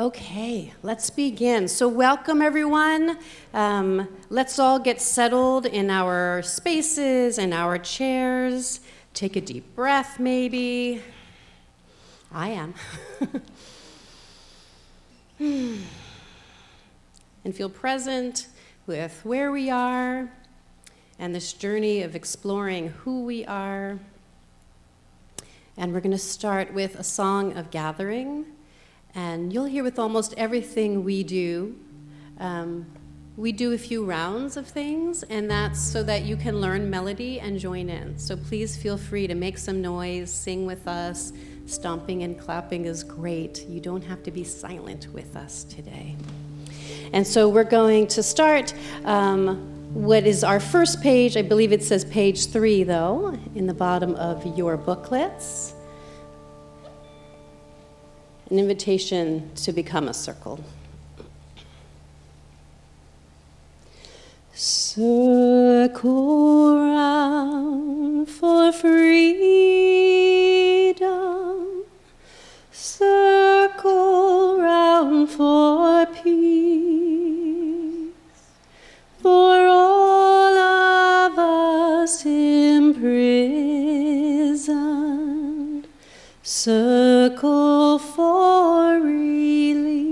Okay, let's begin. So welcome everyone. Let's all get settled in our spaces and our chairs. Take a deep breath maybe. I am. And feel present with where we are and this journey of exploring who we are. And we're going to start with a song of gathering. And you'll hear with almost everything we do a few rounds of things, and that's so that you can learn melody and join in. So please feel free to make some noise, sing with us. Stomping and clapping is great. You don't have to be silent with us today. And so we're going to start what is our first page. I believe it says page 3, though, in the bottom of your booklets. An invitation to become a circle. Circle round for freedom. Circle round for peace. For all of us imprisoned. Circle for release.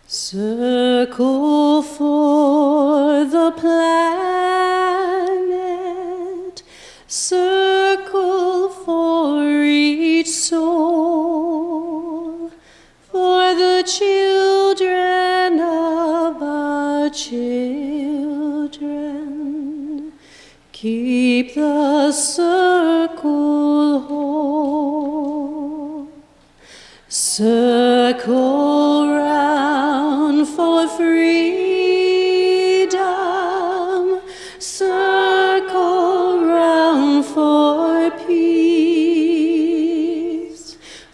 Circle for the planet. Circle for each soul. For the children of our children. Keep the circle whole. Circle round for freedom. Circle round for peace.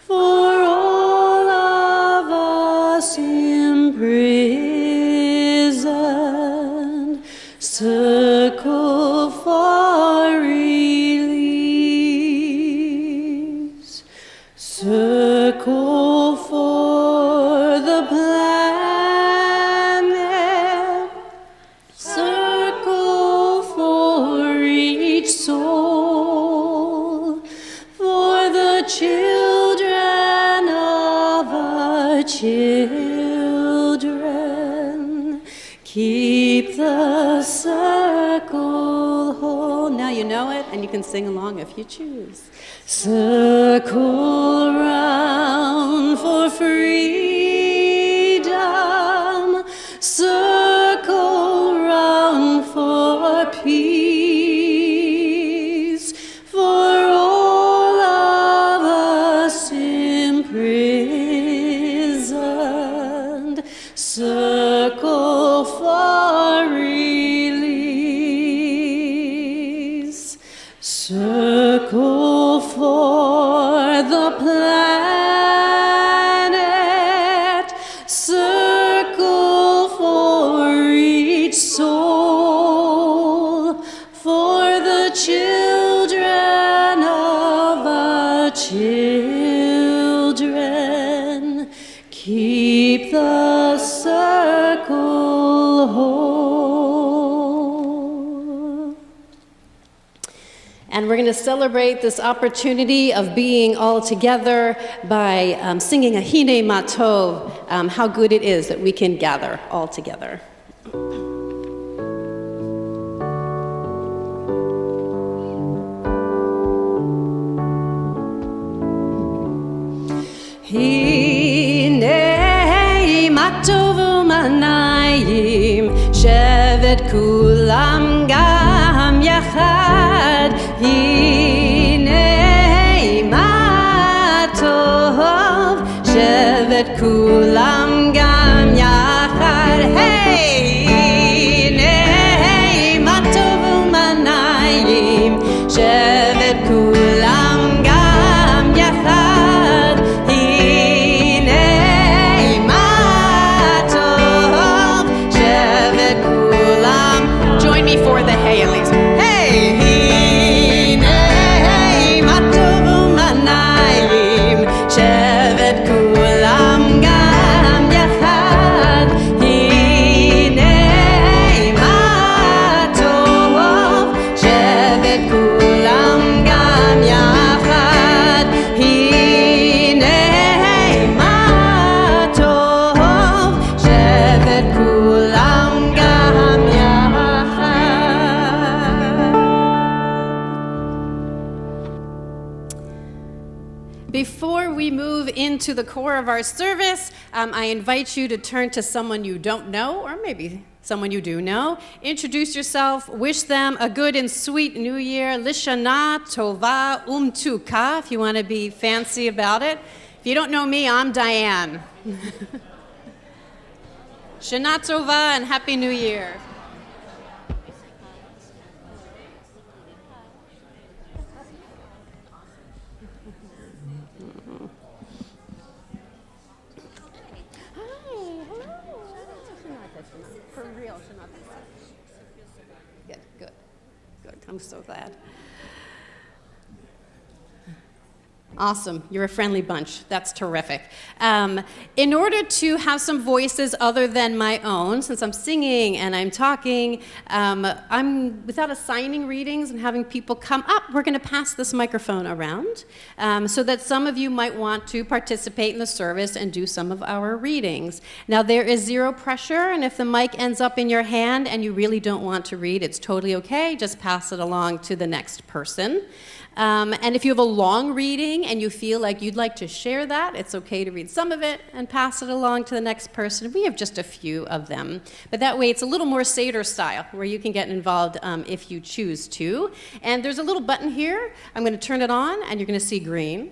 For all of us imprisoned. Circle for release. Circle for the planet. Circle for each soul. For the children of our children. Keep the circle whole. Now you know it, and you can sing along if you choose. Circle round for freedom. Circle round for peace. For all of us imprisoned. Circle for release. Circle for the planet. Circle for each soul. For the children of our children. Keep the circle whole. And we're going to celebrate this opportunity of being all together by singing a Hine Matov, how good it is that we can gather all together. Hine Matov u'manayim shevet kulam gam yachad. Hine matov shevet kulam gam yachad. Hey, hine matov u'manayim shevet kulam gam yachad. Hine matov shevet kulam. Join me for the hey at least. Hey, hine matov u'manayim shevet kulam. to the core of our service. I invite you to turn to someone you don't know, or maybe someone you do know. Introduce yourself, wish them a good and sweet new year. Lishana Tova Umtuka, if you want to be fancy about it. If you don't know me, I'm Diane. Shana Tova and Happy New Year. Good. I'm so glad. Awesome. You're a friendly bunch. That's terrific. In order to have some voices other than my own, since I'm singing and I'm talking, I'm without assigning readings and having people come up, we're going to pass this microphone around so that some of you might want to participate in the service and do some of our readings. Now, there is zero pressure, and if the mic ends up in your hand and you really don't want to read, it's totally okay. Just pass it along to the next person. And if you have a long reading and you feel like you'd like to share that, it's okay to read some of it and pass it along to the next person. We have just a few of them. But that way it's a little more Seder style, where you can get involved if you choose to. And there's a little button here. I'm going to turn it on, and you're going to see green.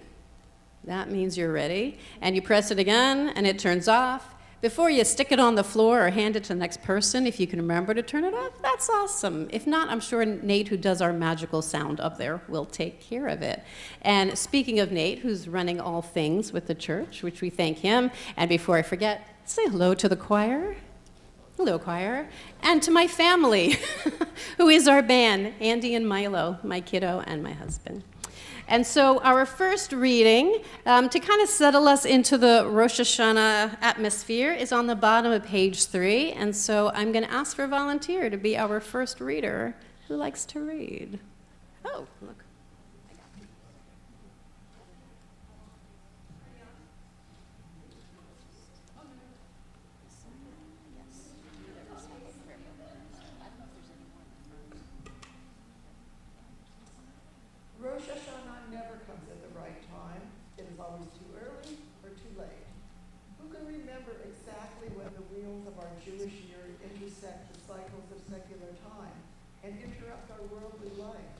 That means you're ready. And you press it again, and it turns off. Before you stick it on the floor or hand it to the next person, if you can remember to turn it off, that's awesome. If not, I'm sure Nate, who does our magical sound up there, will take care of it. And speaking of Nate, who's running all things with the church, which we thank him, and before I forget, say hello to the choir. Hello, choir. And to my family, who is our band, Andy and Milo, my kiddo and my husband. And so our first reading, to kind of settle us into the Rosh Hashanah atmosphere, is on the bottom of page 3. And so I'm going to ask for a volunteer to be our first reader who likes to read. Oh, look. Rosh Hashanah never comes at the right time. It is always too early or too late. Who can remember exactly when the wheels of our Jewish year intersect the cycles of secular time and interrupt our worldly life?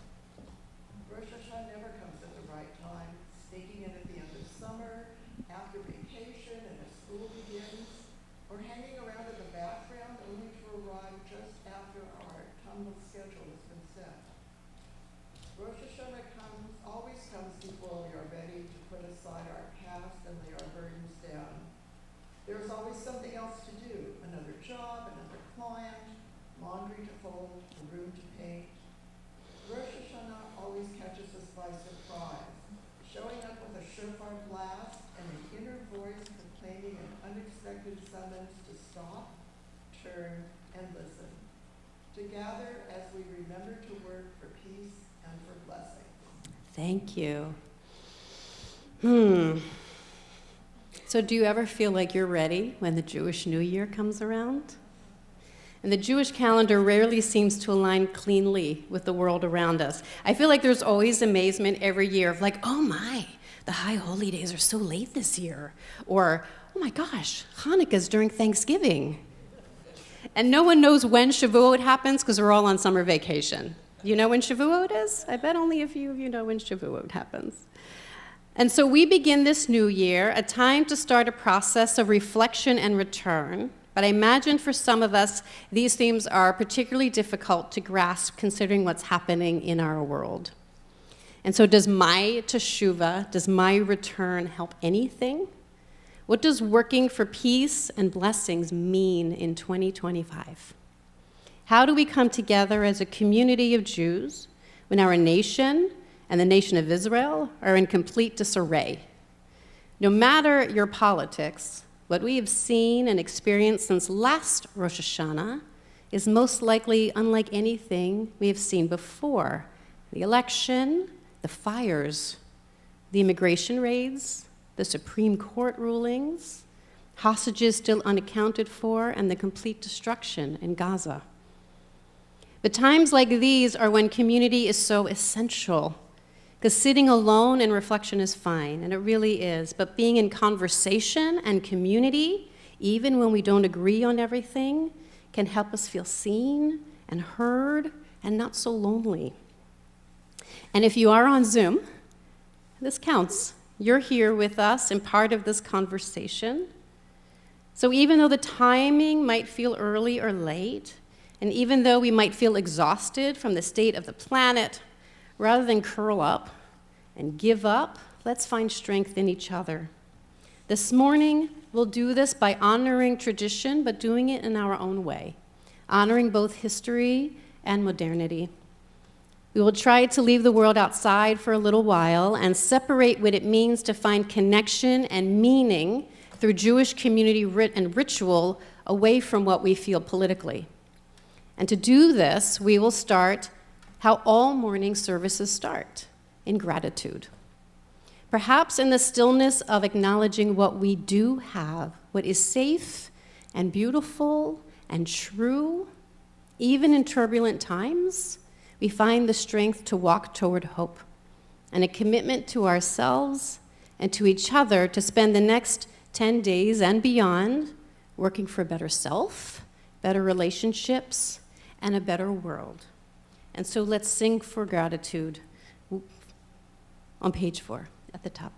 Rosh Hashanah never comes at the right time, sneaking in at the end of summer, after vacation and as school begins, or hanging around in the background only to arrive just after our autumnal schedule has been set. Rosh Hashanah always comes before we are ready to put aside our past and lay our burdens down. There is always something else to do, another job, another client, laundry to fold, a room to paint. Rosh Hashanah always catches us by surprise, showing up with a shofar blast and an inner voice proclaiming an unexpected summons to stop, turn, and listen. To gather as we remember to work for peace and for blessing. Thank you. So do you ever feel like you're ready when the Jewish New Year comes around? And the Jewish calendar rarely seems to align cleanly with the world around us. I feel like there's always amazement every year of like, oh my, the high holy days are so late this year. Or, oh my gosh, Hanukkah's during Thanksgiving. And no one knows when Shavuot happens because we're all on summer vacation. You know when Shavuot is? I bet only a few of you know when Shavuot happens. And so we begin this new year, a time to start a process of reflection and return. But I imagine for some of us, these themes are particularly difficult to grasp considering what's happening in our world. And so does my teshuvah, does my return help anything? What does working for peace and blessings mean in 2025? How do we come together as a community of Jews when our nation and the nation of Israel are in complete disarray? No matter your politics, what we have seen and experienced since last Rosh Hashanah is most likely unlike anything we have seen before. The election, the fires, the immigration raids, the Supreme Court rulings, hostages still unaccounted for, and the complete destruction in Gaza. But times like these are when community is so essential, Because sitting alone in reflection is fine, and it really is. But being in conversation and community, even when we don't agree on everything, can help us feel seen and heard and not so lonely. And if you are on Zoom, this counts. You're here with us and part of this conversation. So even though the timing might feel early or late, and even though we might feel exhausted from the state of the planet, rather than curl up and give up, let's find strength in each other. This morning, we'll do this by honoring tradition, but doing it in our own way, honoring both history and modernity. We will try to leave the world outside for a little while and separate what it means to find connection and meaning through Jewish community and ritual away from what we feel politically. And to do this, we will start how all morning services start, in gratitude. Perhaps in the stillness of acknowledging what we do have, what is safe and beautiful and true, even in turbulent times, we find the strength to walk toward hope and a commitment to ourselves and to each other to spend the next 10 days and beyond working for a better self, better relationships, and a better world. And so let's sing for gratitude on page 4 at the top.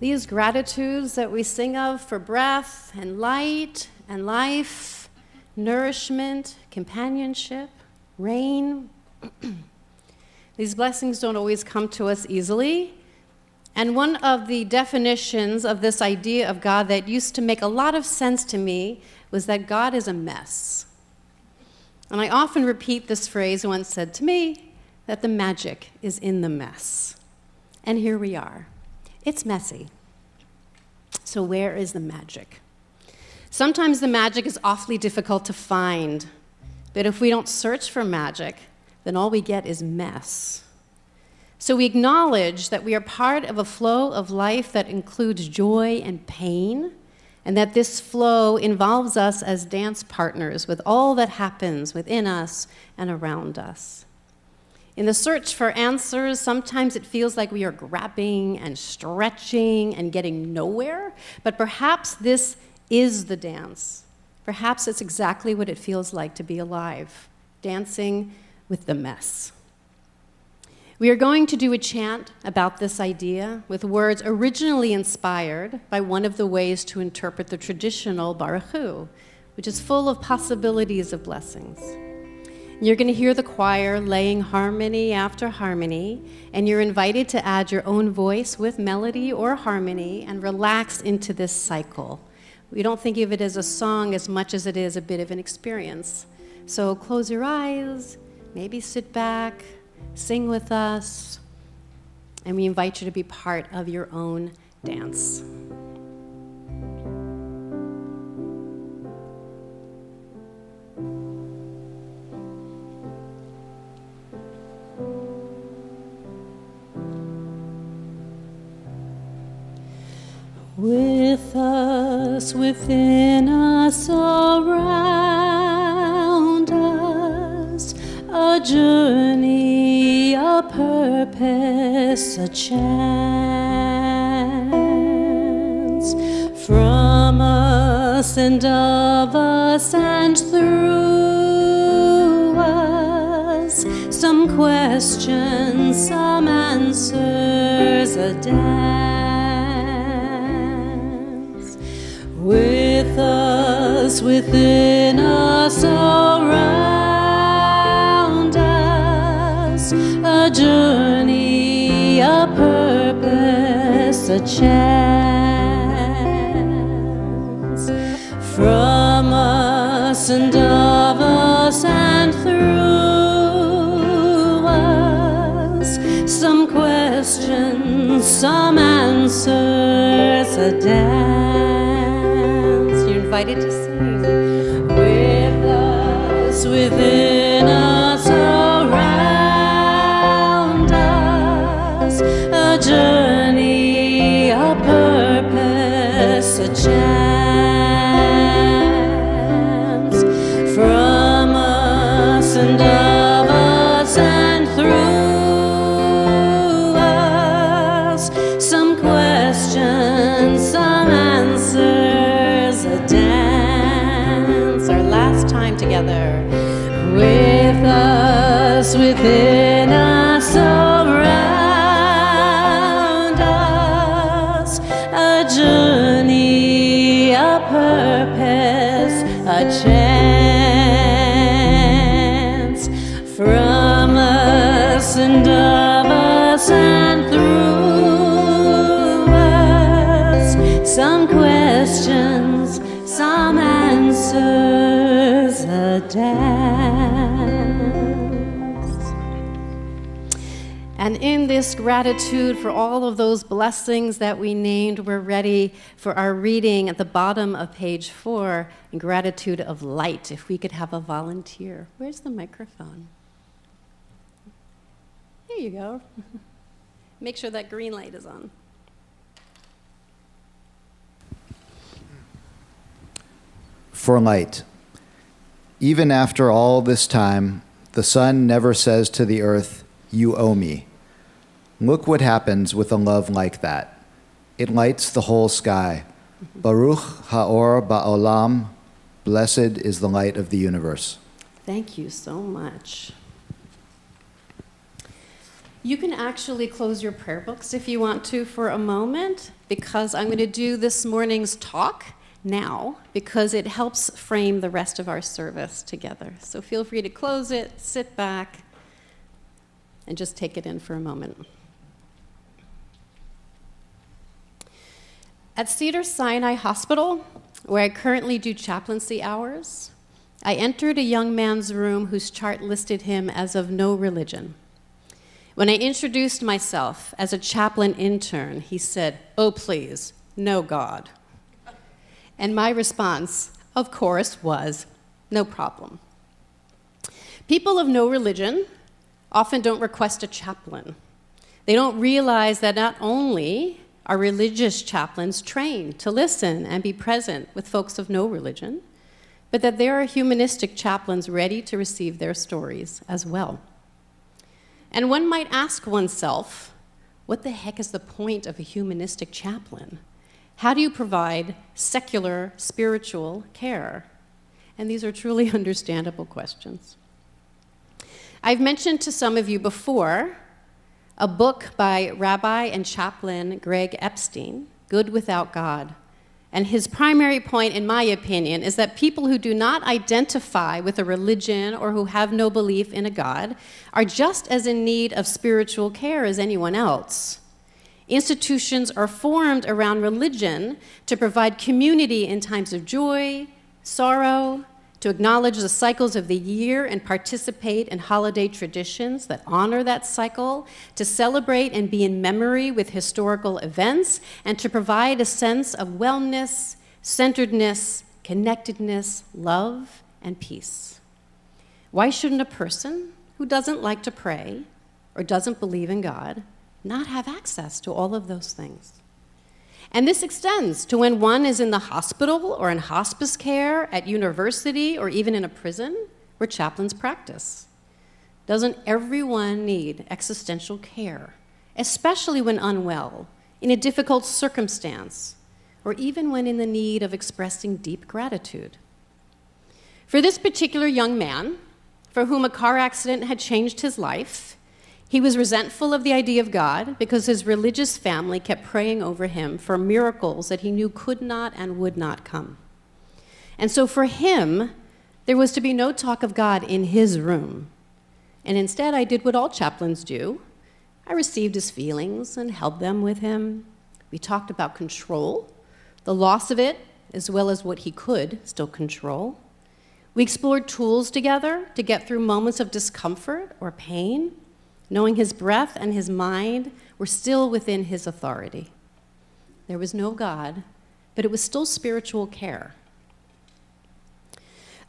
These gratitudes that we sing of for breath and light and life, nourishment, companionship, rain, these blessings don't always come to us easily. And one of the definitions of this idea of God that used to make a lot of sense to me was that God is a mess. And I often repeat this phrase once said to me, that the magic is in the mess. And here we are. It's messy. So where is the magic? Sometimes the magic is awfully difficult to find, but if we don't search for magic, then all we get is mess. So we acknowledge that we are part of a flow of life that includes joy and pain, and that this flow involves us as dance partners with all that happens within us and around us. In the search for answers, sometimes it feels like we are grabbing and stretching and getting nowhere, but perhaps this is the dance. Perhaps it's exactly what it feels like to be alive, dancing with the mess. We are going to do a chant about this idea with words originally inspired by one of the ways to interpret the traditional Baruch Hu, which is full of possibilities of blessings. You're going to hear the choir laying harmony after harmony, and you're invited to add your own voice with melody or harmony and relax into this cycle. We don't think of it as a song as much as it is a bit of an experience. So close your eyes, maybe sit back, sing with us, and we invite you to be part of your own dance. With us, within us, around us, a journey, a purpose, a chance. From us and of us and through us, some questions, some answers, a dance. With us, within us, around us, a journey, a purpose, a chance. From us and of us and through us, some questions, some answers, a dance. You're invited to sing. With us, within us, around us, a journey, a purpose, a chance. From us and of us and through us, some questions, some answers, a dance. Our last time together. With us, within us, around us, a journey, a purpose, a chance. From us and of us and through us, some questions, some answers, a dance. And in this gratitude for all of those blessings that we named, we're ready for our reading at the bottom of page 4, Gratitude of Light. If we could have a volunteer. Where's the microphone? There you go. Make sure that green light is on. For light. Even after all this time, the sun never says to the earth, "You owe me." Look what happens with a love like that. It lights the whole sky. Baruch ha'or ba'olam, blessed is the light of the universe. Thank you so much. You can actually close your prayer books if you want to for a moment, because I'm going to do this morning's talk now, because it helps frame the rest of our service together. So feel free to close it, sit back, and just take it in for a moment. At Cedars-Sinai Hospital, where I currently do chaplaincy hours, I entered a young man's room whose chart listed him as of no religion. When I introduced myself as a chaplain intern, he said, "Oh, please, no God." And my response, of course, was, "No problem." People of no religion often don't request a chaplain. They don't realize that not only are religious chaplains trained to listen and be present with folks of no religion, but that there are humanistic chaplains ready to receive their stories as well. And one might ask oneself, what the heck is the point of a humanistic chaplain? How do you provide secular spiritual care? And these are truly understandable questions. I've mentioned to some of you before a book by Rabbi and chaplain Greg Epstein, Good Without God. And his primary point, in my opinion, is that people who do not identify with a religion or who have no belief in a God are just as in need of spiritual care as anyone else. Institutions are formed around religion to provide community in times of joy, sorrow, to acknowledge the cycles of the year and participate in holiday traditions that honor that cycle, to celebrate and be in memory with historical events, and to provide a sense of wellness, centeredness, connectedness, love, and peace. Why shouldn't a person who doesn't like to pray or doesn't believe in God not have access to all of those things? And this extends to when one is in the hospital or in hospice care, at university, or even in a prison where chaplains practice. Doesn't everyone need existential care, especially when unwell, in a difficult circumstance, or even when in the need of expressing deep gratitude? For this particular young man, for whom a car accident had changed his life, he was resentful of the idea of God because his religious family kept praying over him for miracles that he knew could not and would not come. And so for him, there was to be no talk of God in his room. And instead, I did what all chaplains do. I received his feelings and held them with him. We talked about control, the loss of it, as well as what he could still control. We explored tools together to get through moments of discomfort or pain, knowing his breath and his mind were still within his authority. There was no God, but it was still spiritual care.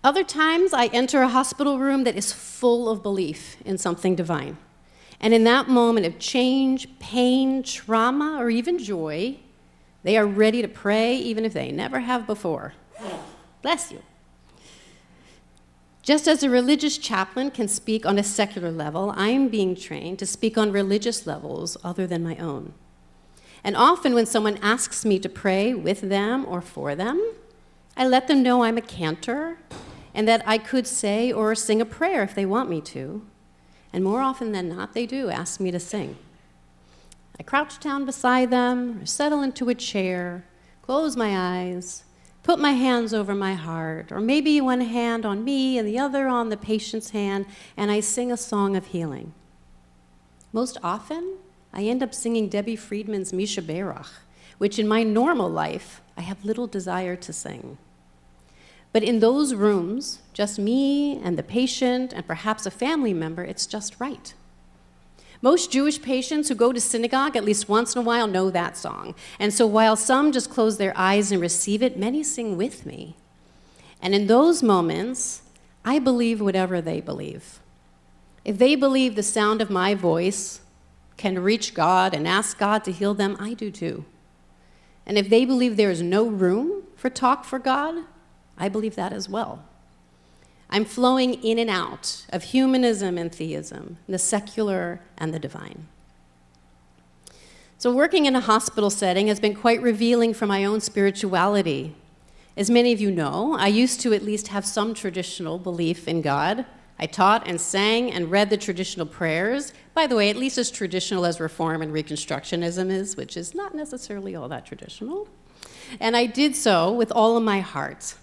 Other times, I enter a hospital room that is full of belief in something divine. And in that moment of change, pain, trauma, or even joy, they are ready to pray even if they never have before. Bless you. Just as a religious chaplain can speak on a secular level, I am being trained to speak on religious levels other than my own. And often when someone asks me to pray with them or for them, I let them know I'm a cantor and that I could say or sing a prayer if they want me to. And more often than not, they do ask me to sing. I crouch down beside them or settle into a chair, close my eyes, put my hands over my heart, or maybe one hand on me and the other on the patient's hand, and I sing a song of healing. Most often, I end up singing Debbie Friedman's Misha Berach, which in my normal life, I have little desire to sing. But in those rooms, just me and the patient and perhaps a family member, it's just right. Most Jewish patients who go to synagogue at least once in a while know that song. And so while some just close their eyes and receive it, many sing with me. And in those moments, I believe whatever they believe. If they believe the sound of my voice can reach God and ask God to heal them, I do too. And if they believe there is no room for talk for God, I believe that as well. I'm flowing in and out of humanism and theism, the secular and the divine. So working in a hospital setting has been quite revealing for my own spirituality. As many of you know, I used to at least have some traditional belief in God. I taught and sang and read the traditional prayers. By the way, at least as traditional as Reform and Reconstructionism is, which is not necessarily all that traditional. And I did so with all of my heart.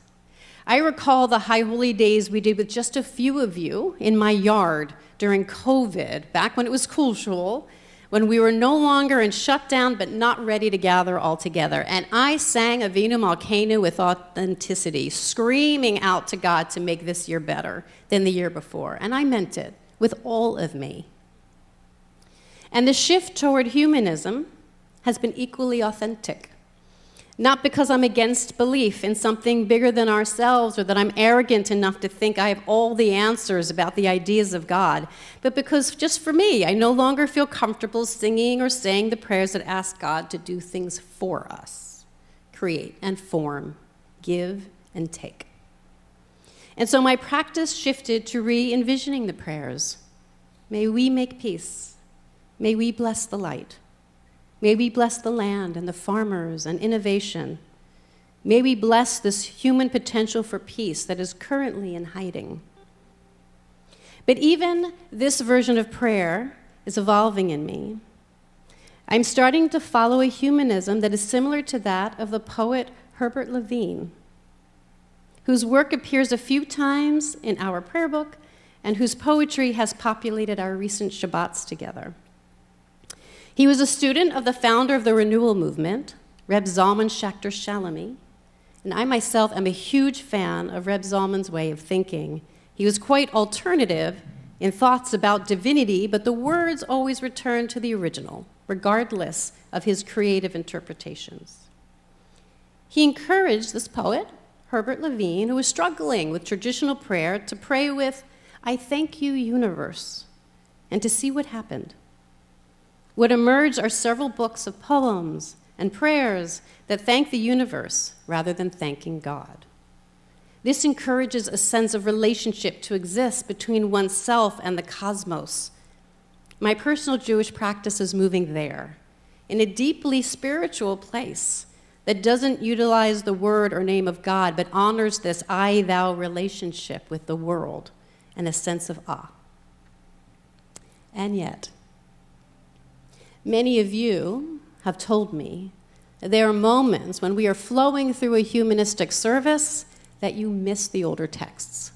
I recall the High Holy Days we did with just a few of you in my yard during COVID, back when it was cool shul, when we were no longer in shutdown but not ready to gather all together. And I sang Avinu Malkeinu with authenticity, screaming out to God to make this year better than the year before. And I meant it with all of me. And the shift toward humanism has been equally authentic. Not because I'm against belief in something bigger than ourselves or that I'm arrogant enough to think I have all the answers about the ideas of God, but because just for me, I no longer feel comfortable singing or saying the prayers that ask God to do things for us, create and form, give and take. And so my practice shifted to re-envisioning the prayers. May we make peace. May we bless the light. May we bless the land and the farmers and innovation. May we bless this human potential for peace that is currently in hiding. But even this version of prayer is evolving in me. I'm starting to follow a humanism that is similar to that of the poet Herbert Levine, whose work appears a few times in our prayer book and whose poetry has populated our recent Shabbats together. He was a student of the founder of the Renewal Movement, Reb Zalman Schachter Shalomie, and I myself am a huge fan of Reb Zalman's way of thinking. He was quite alternative in thoughts about divinity, but the words always return to the original, regardless of his creative interpretations. He encouraged this poet, Herbert Levine, who was struggling with traditional prayer, to pray with, "I thank you, universe," and to see what happened. What emerged are several books of poems and prayers that thank the universe rather than thanking God. This encourages a sense of relationship to exist between oneself and the cosmos. My personal Jewish practice is moving there, in a deeply spiritual place that doesn't utilize the word or name of God, but honors this I-thou relationship with the world and a sense of awe. And yet, many of you have told me that there are moments when we are flowing through a humanistic service that you miss the older texts.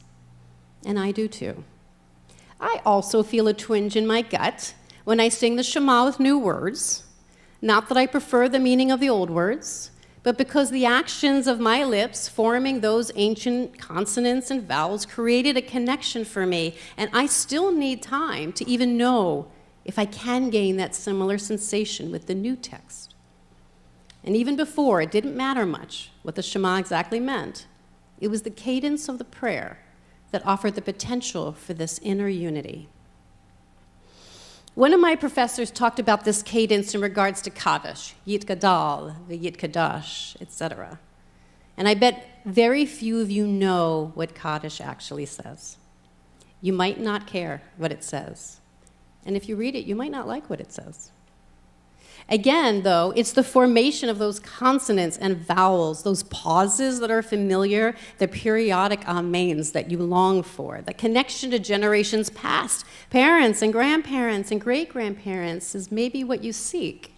And I do too. I also feel a twinge in my gut when I sing the Shema with new words, not that I prefer the meaning of the old words, but because the actions of my lips forming those ancient consonants and vowels created a connection for me, and I still need time to even know if I can gain that similar sensation with the new text. And even before, it didn't matter much what the Shema exactly meant. It was the cadence of the prayer that offered the potential for this inner unity. One of my professors talked about this cadence in regards to Kaddish, Yit Gadal, the Yit Kadash, etc. And I bet very few of you know what Kaddish actually says. You might not care what it says. And if you read it, you might not like what it says. Again, though, it's the formation of those consonants and vowels, those pauses that are familiar, the periodic amens that you long for, the connection to generations past, parents and grandparents and great-grandparents is maybe what you seek.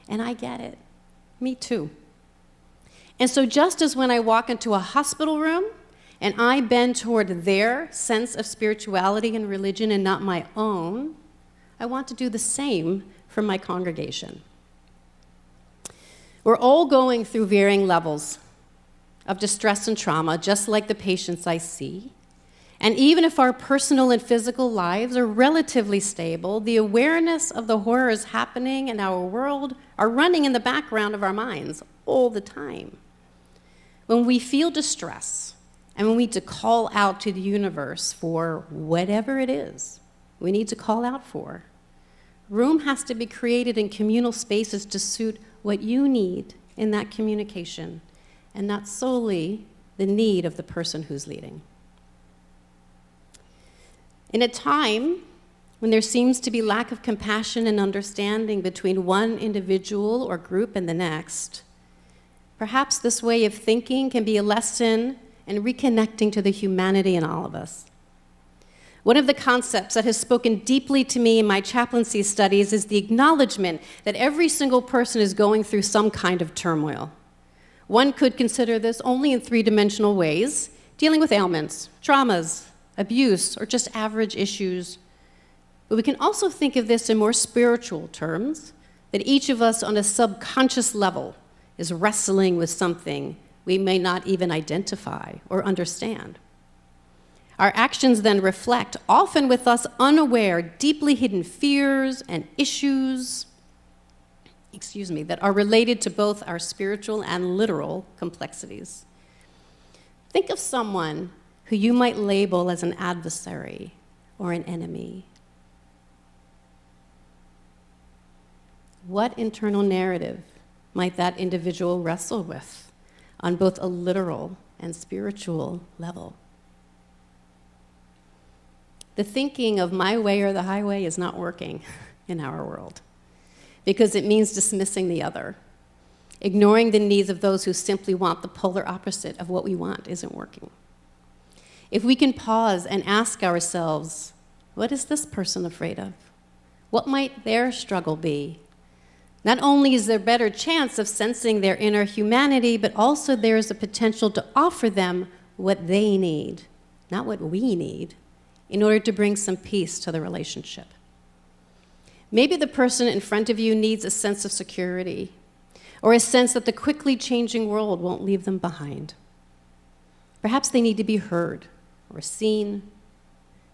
And I get it. Me too. And so just as when I walk into a hospital room and I bend toward their sense of spirituality and religion and not my own, I want to do the same for my congregation. We're all going through varying levels of distress and trauma, just like the patients I see. And even if our personal and physical lives are relatively stable, the awareness of the horrors happening in our world are running in the background of our minds all the time. When we feel distress and when we need to call out to the universe for whatever it is we need to call out for, room has to be created in communal spaces to suit what you need in that communication, and not solely the need of the person who's leading. In a time when there seems to be lack of compassion and understanding between one individual or group and the next, perhaps this way of thinking can be a lesson in reconnecting to the humanity in all of us. One of the concepts that has spoken deeply to me in my chaplaincy studies is the acknowledgement that every single person is going through some kind of turmoil. One could consider this only in three-dimensional ways, dealing with ailments, traumas, abuse, or just average issues. But we can also think of this in more spiritual terms, that each of us on a subconscious level is wrestling with something we may not even identify or understand. Our actions then reflect, often with us unaware, deeply hidden fears and issues, that are related to both our spiritual and literal complexities. Think of someone who you might label as an adversary or an enemy. What internal narrative might that individual wrestle with on both a literal and spiritual level? The thinking of my way or the highway is not working in our world because it means dismissing the other. Ignoring the needs of those who simply want the polar opposite of what we want isn't working. If we can pause and ask ourselves, what is this person afraid of? What might their struggle be? Not only is there a better chance of sensing their inner humanity, but also there is a potential to offer them what they need, not what we need, in order to bring some peace to the relationship. Maybe the person in front of you needs a sense of security, or a sense that the quickly changing world won't leave them behind. Perhaps they need to be heard or seen.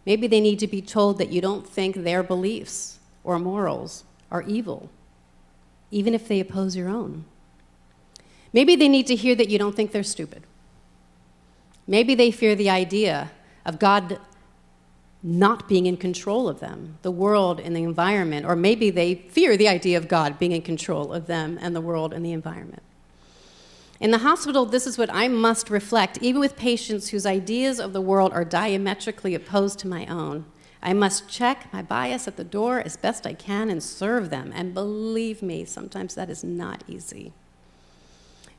Maybe they need to be told that you don't think their beliefs or morals are evil, even if they oppose your own. Maybe they need to hear that you don't think they're stupid. Maybe they fear the idea of God not being in control of them, the world and the environment, or maybe they fear the idea of God being in control of them and the world and the environment. In the hospital, this is what I must reflect, even with patients whose ideas of the world are diametrically opposed to my own. I must check my bias at the door as best I can and serve them. And believe me, sometimes that is not easy.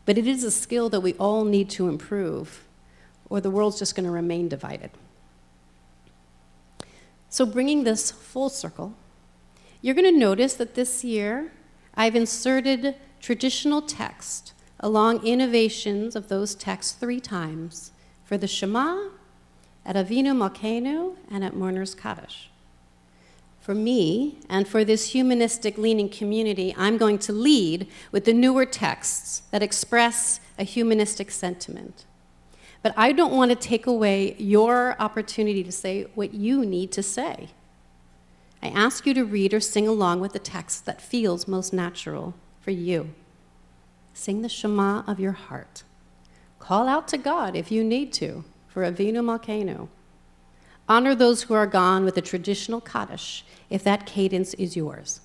But it is a skill that we all need to improve, or the world's just going to remain divided. So bringing this full circle, you're going to notice that this year I've inserted traditional text along innovations of those texts 3 times for the Shema, at Avinu Malkeinu, and at Mourner's Kaddish. For me, and for this humanistic-leaning community, I'm going to lead with the newer texts that express a humanistic sentiment. But I don't want to take away your opportunity to say what you need to say. I ask you to read or sing along with the text that feels most natural for you. Sing the Shema of your heart. Call out to God if you need to for Avinu Malkeinu. Honor those who are gone with a traditional Kaddish if that cadence is yours.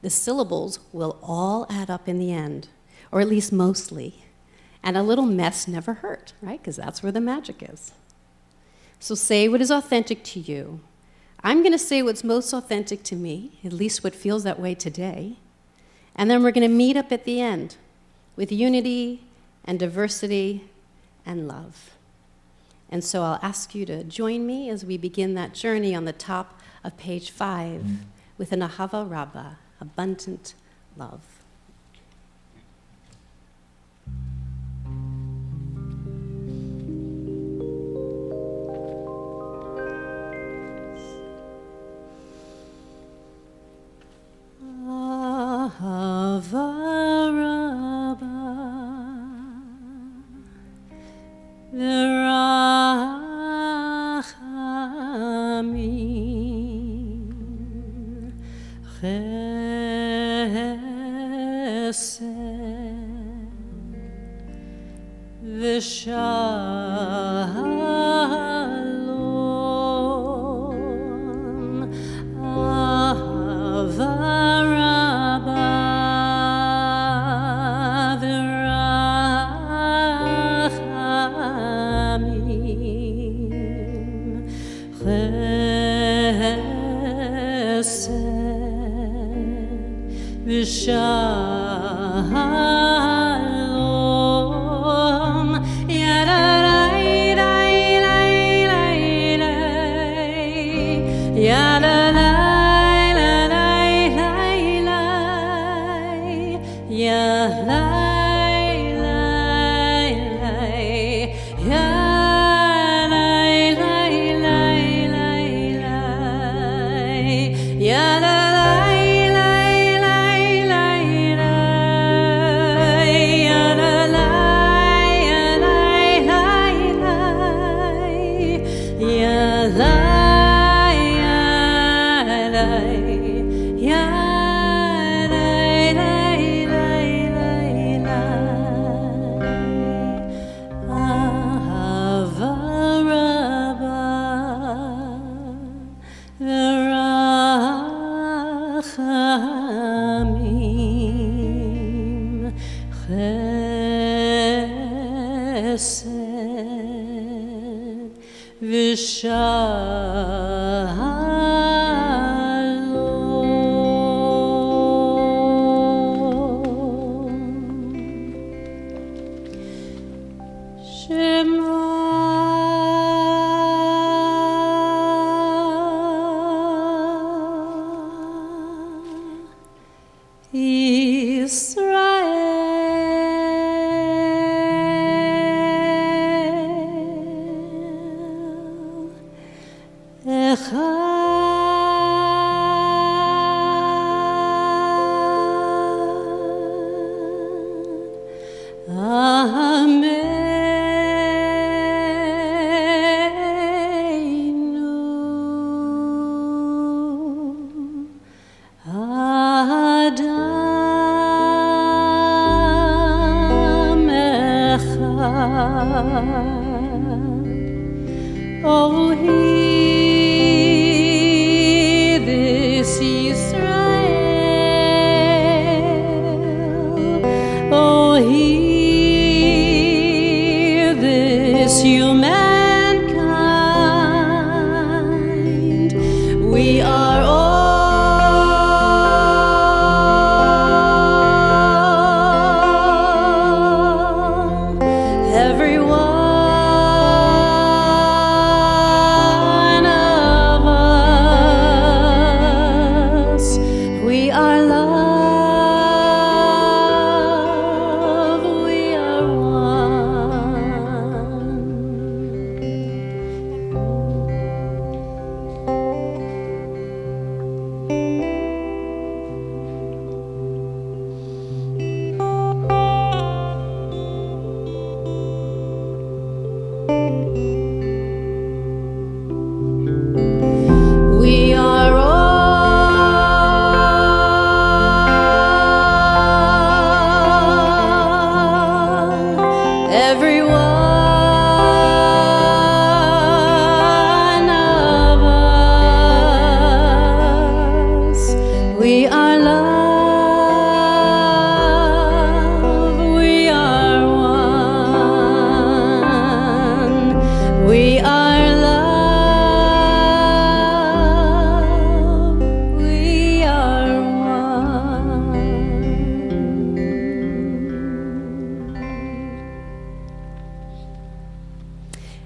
The syllables will all add up in the end, or at least mostly. And a little mess never hurt, right? Because that's where the magic is. So say what is authentic to you. I'm going to say what's most authentic to me, at least what feels that way today. And then we're going to meet up at the end with unity and diversity and love. And so I'll ask you to join me as we begin that journey on the top of page 5 with an Ahava Rabbah, abundant love. Oh, hear this Israel. Oh, hear this humankind. We are all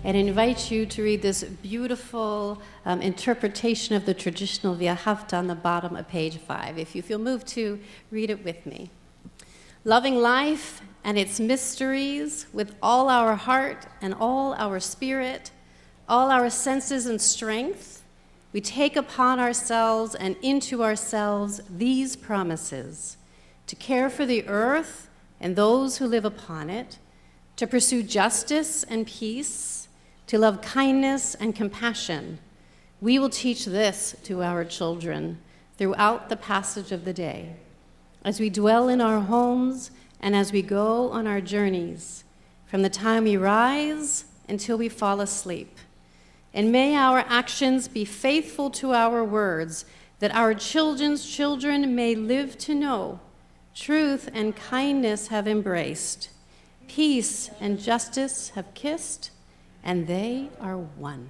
and invite you to read this beautiful interpretation of the traditional V'ahavta on the bottom of page 5. If you feel moved to, read it with me. Loving life and its mysteries with all our heart and all our spirit, all our senses and strength, we take upon ourselves and into ourselves these promises: to care for the earth and those who live upon it, to pursue justice and peace, to love kindness and compassion. We will teach this to our children throughout the passage of the day, as we dwell in our homes and as we go on our journeys, from the time we rise until we fall asleep. And may our actions be faithful to our words, that our children's children may live to know truth and kindness have embraced, peace and justice have kissed, and they are one.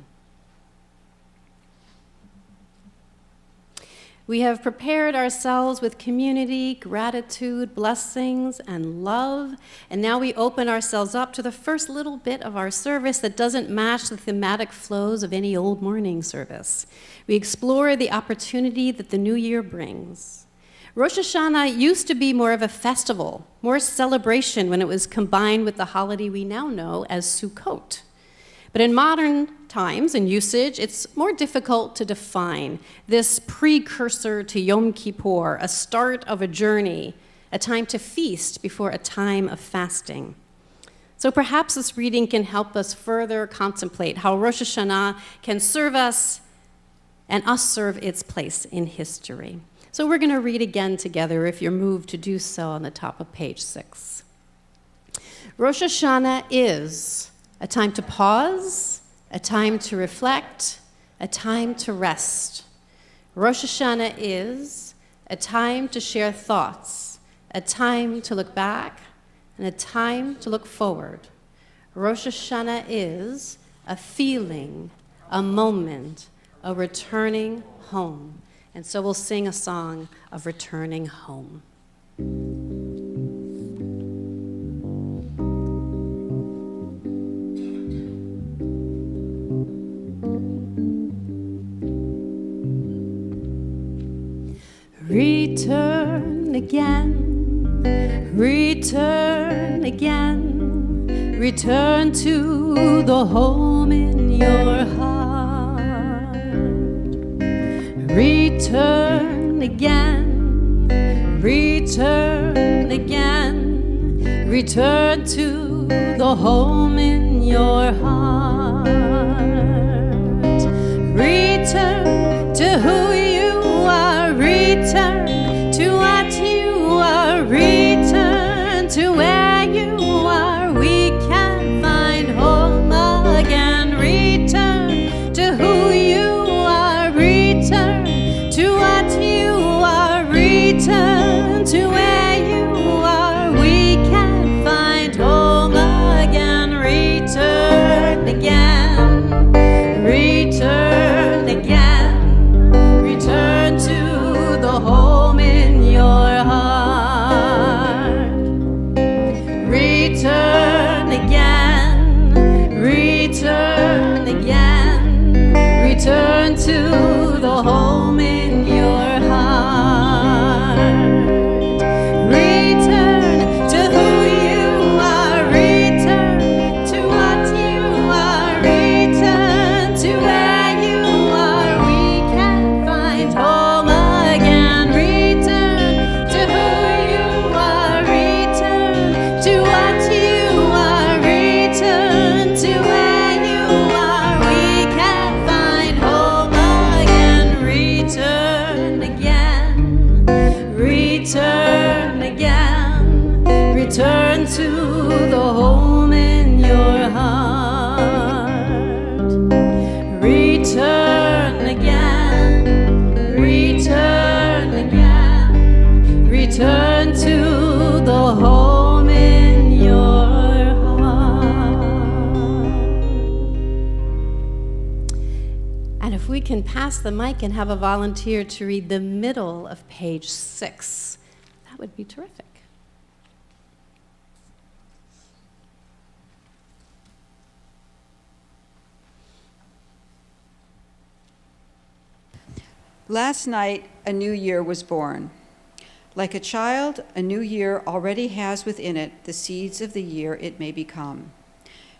We have prepared ourselves with community, gratitude, blessings, and love, and now we open ourselves up to the first little bit of our service that doesn't match the thematic flows of any old morning service. We explore the opportunity that the new year brings. Rosh Hashanah used to be more of a festival, more celebration when it was combined with the holiday we now know as Sukkot. But in modern times and usage, it's more difficult to define this precursor to Yom Kippur, a start of a journey, a time to feast before a time of fasting. So perhaps this reading can help us further contemplate how Rosh Hashanah can serve us and us serve its place in history. So we're going to read again together, if you're moved to do so, on the top of page 6. Rosh Hashanah is a time to pause, a time to reflect, a time to rest. Rosh Hashanah is a time to share thoughts, a time to look back, and a time to look forward. Rosh Hashanah is a feeling, a moment, a returning home. And so we'll sing a song of returning home. Return again, return again, return to the home in your heart. Return again, return again, return to the home in your heart. Return to who you are, return to what you are, return to where you are. We can find home again. Return to who you are, return to what you are, return to where you are. We can find home again. Return again, return again, return to the home in your heart. Return again, return again, return to the home in your heart. Return to who you are, return to what you are, return to where you are. We can find home again. Return to who you are, return to what you are, return to where you are. We can find home again. Return again, return again, return to the home in your heart. Return again, return again, return to the home in your heart. And if we can pass the mic and have a volunteer to read the middle of page 6, that would be terrific. Last night, a new year was born. Like a child, a new year already has within it the seeds of the year it may become.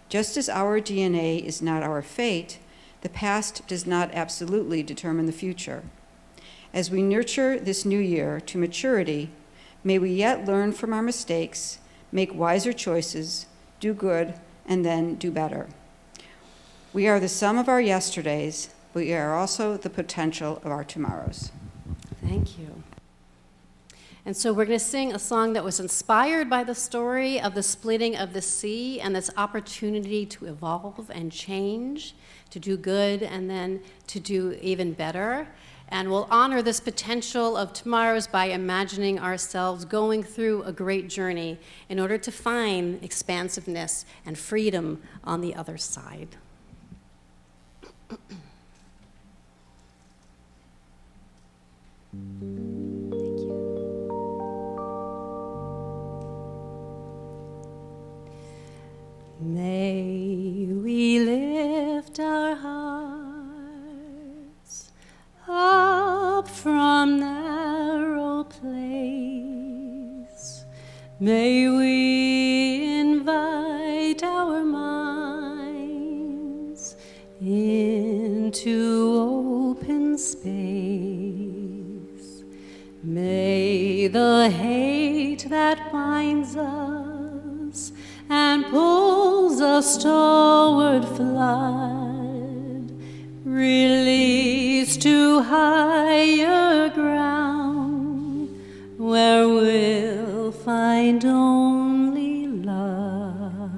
Just as our DNA is not our fate, the past does not absolutely determine the future. As we nurture this new year to maturity, may we yet learn from our mistakes, make wiser choices, do good, and then do better. We are the sum of our yesterdays, but we are also the potential of our tomorrows. Thank you. And so we're going to sing a song that was inspired by the story of the splitting of the sea and this opportunity to evolve and change, to do good, and then to do even better. And we'll honor this potential of tomorrows by imagining ourselves going through a great journey in order to find expansiveness and freedom on the other side. May we lift our hearts up from narrow place. May we invite our minds into open space. May the hate that binds us and pulls us toward flood, release to higher ground, where we'll find only love.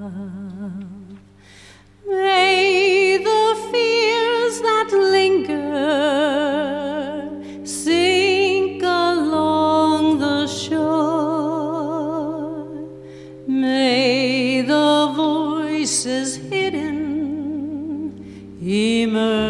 May the fears that linger sink along the shore. May the voices hidden emerge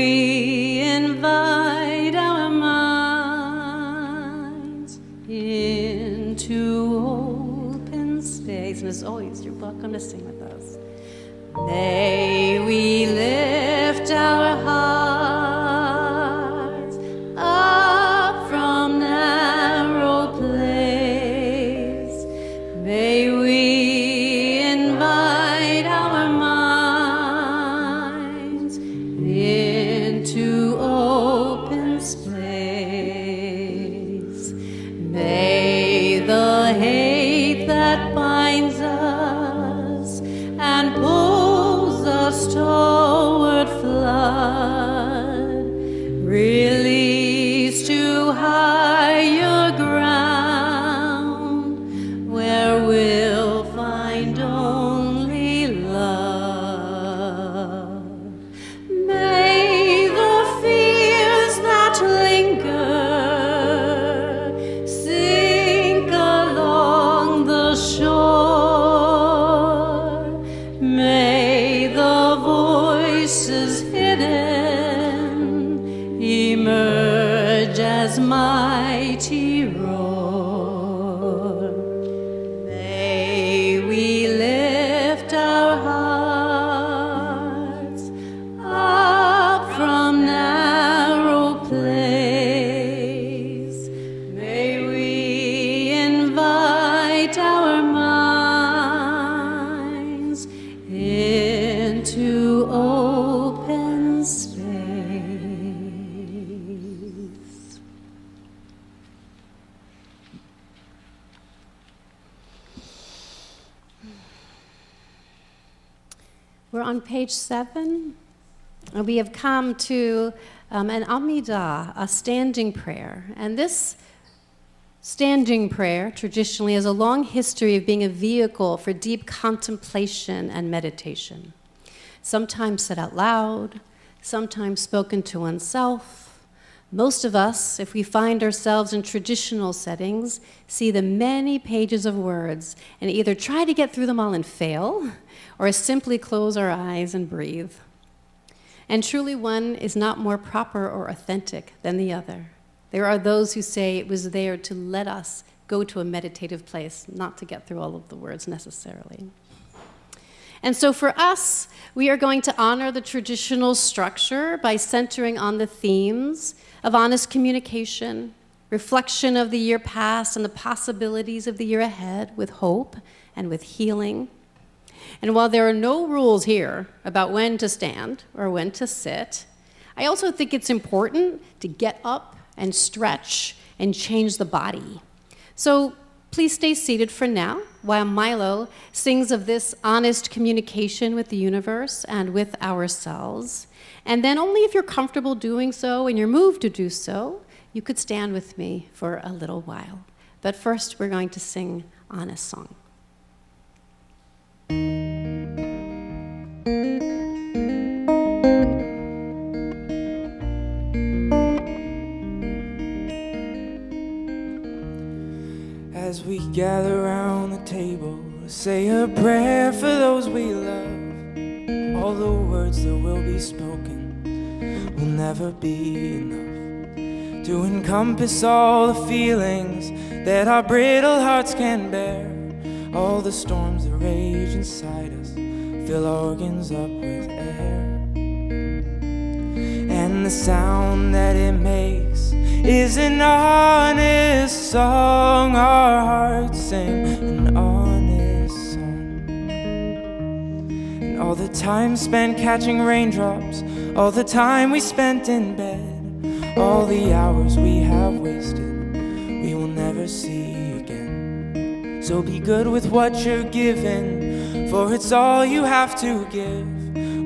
we invite our minds into open space. And as always, you're welcome to sing with us. May we lift our hearts up from narrow place. May we invite our minds into open space. May the hate that binds us and pulls us toward flood release to higher ground, where we'll find only love. May the fears that linger sink along the shore. May the voices hidden emerge as mighty roar. May we lift our hearts up from narrow place. May we invite our minds into open space. We're on page 7. We have come to an Amidah, a standing prayer. And this standing prayer, traditionally, has a long history of being a vehicle for deep contemplation and meditation. Sometimes said out loud, sometimes spoken to oneself. Most of us, if we find ourselves in traditional settings, see the many pages of words and either try to get through them all and fail, or simply close our eyes and breathe. And truly, one is not more proper or authentic than the other. There are those who say it was there to let us go to a meditative place, not to get through all of the words necessarily. And so for us, we are going to honor the traditional structure by centering on the themes of honest communication, reflection of the year past and the possibilities of the year ahead with hope and with healing. And while there are no rules here about when to stand or when to sit, I also think it's important to get up and stretch and change the body. So please stay seated for now while Milo sings of this honest communication with the universe and with ourselves. And then only if you're comfortable doing so and you're moved to do so, you could stand with me for a little while. But first, we're going to sing Honest Song. As we gather around the table, say a prayer for those we love. All the words that will be spoken will never be enough to encompass all the feelings that our brittle hearts can bear. All the storms that rage inside us fill our organs up with air. And the sound that it makes is an honest song. Our hearts sing an honest song. And all the time spent catching raindrops, all the time we spent in bed, all the hours we have wasted, we will never see again. So be good with what you're given, for it's all you have to give.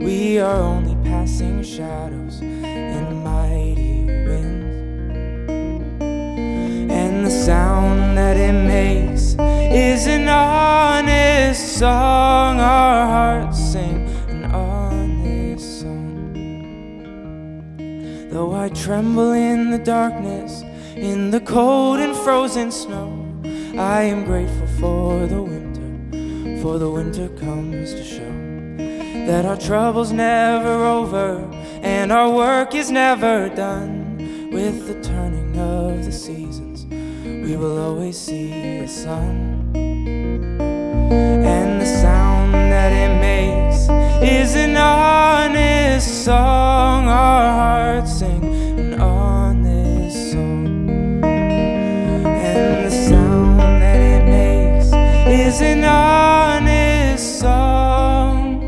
We are only passing shadows in mighty winds. And the sound that it makes is an honest song. Our hearts sing an honest song. Though I tremble in the darkness, in the cold and frozen snow, I am grateful for the winter comes to show that our trouble's never over, and our work is never done. With the turning of the seasons, we will always see the sun. And the sound that it makes is an honest song. Our hearts sing an honest song. And the sound that it makes is an honest song.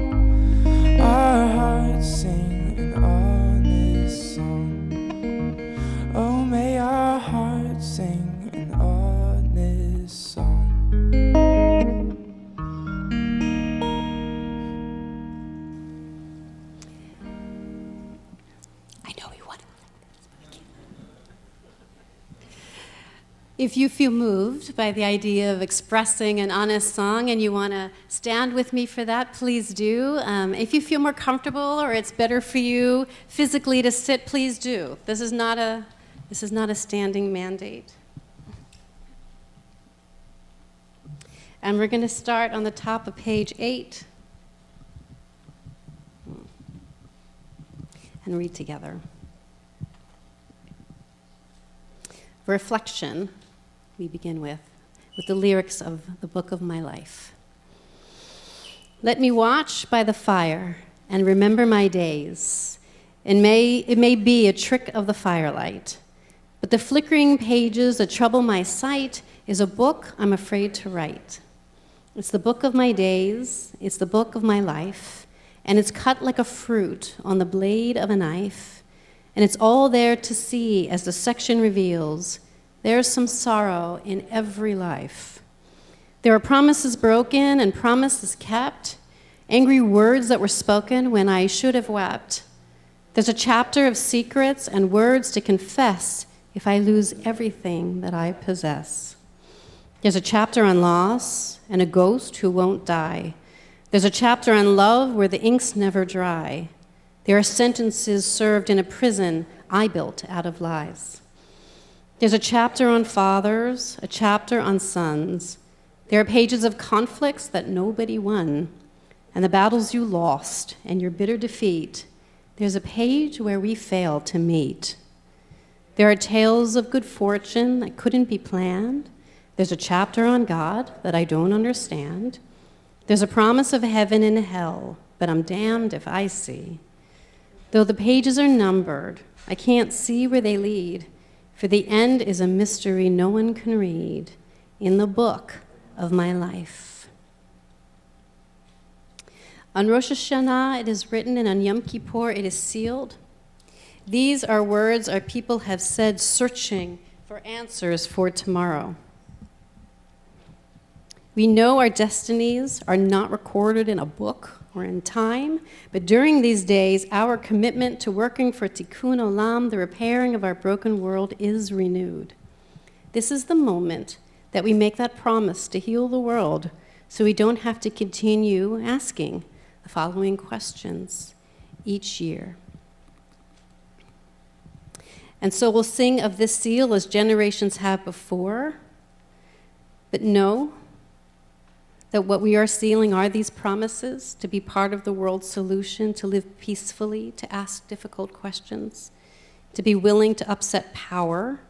Our hearts sing an honest song. Oh, may our hearts sing an honest song. I know we want it. If you feel moved by the idea of expressing an honest song and you want to stand with me for that, please do. If you feel more comfortable or it's better for you physically to sit, please do. This is not a standing mandate. And we're going to start on the top of page 8 and read together. Reflection, we begin with the lyrics of the book of my life. Let me watch by the fire and remember my days. It may be a trick of the firelight, but the flickering pages that trouble my sight is a book I'm afraid to write. It's the book of my days, it's the book of my life, and it's cut like a fruit on the blade of a knife, and it's all there to see as the section reveals. There's some sorrow in every life. There are promises broken and promises kept, angry words that were spoken when I should have wept. There's a chapter of secrets and words to confess if I lose everything that I possess. There's a chapter on loss and a ghost who won't die. There's a chapter on love where the ink's never dry. There are sentences served in a prison I built out of lies. There's a chapter on fathers, a chapter on sons. There are pages of conflicts that nobody won, and the battles you lost and your bitter defeat. There's a page where we failed to meet. There are tales of good fortune that couldn't be planned. There's a chapter on God that I don't understand. There's a promise of heaven and hell, but I'm damned if I see. Though the pages are numbered, I can't see where they lead, for the end is a mystery no one can read in the book of my life. On Rosh Hashanah, it is written, and on Yom Kippur, it is sealed. These are words our people have said, searching for answers for tomorrow. We know our destinies are not recorded in a book or in time, but during these days, our commitment to working for Tikkun Olam, the repairing of our broken world, is renewed. This is the moment that we make that promise to heal the world so we don't have to continue asking the following questions each year. And so we'll sing of this seal as generations have before, but know that what we are sealing are these promises to be part of the world's solution, to live peacefully, to ask difficult questions, to be willing to upset power,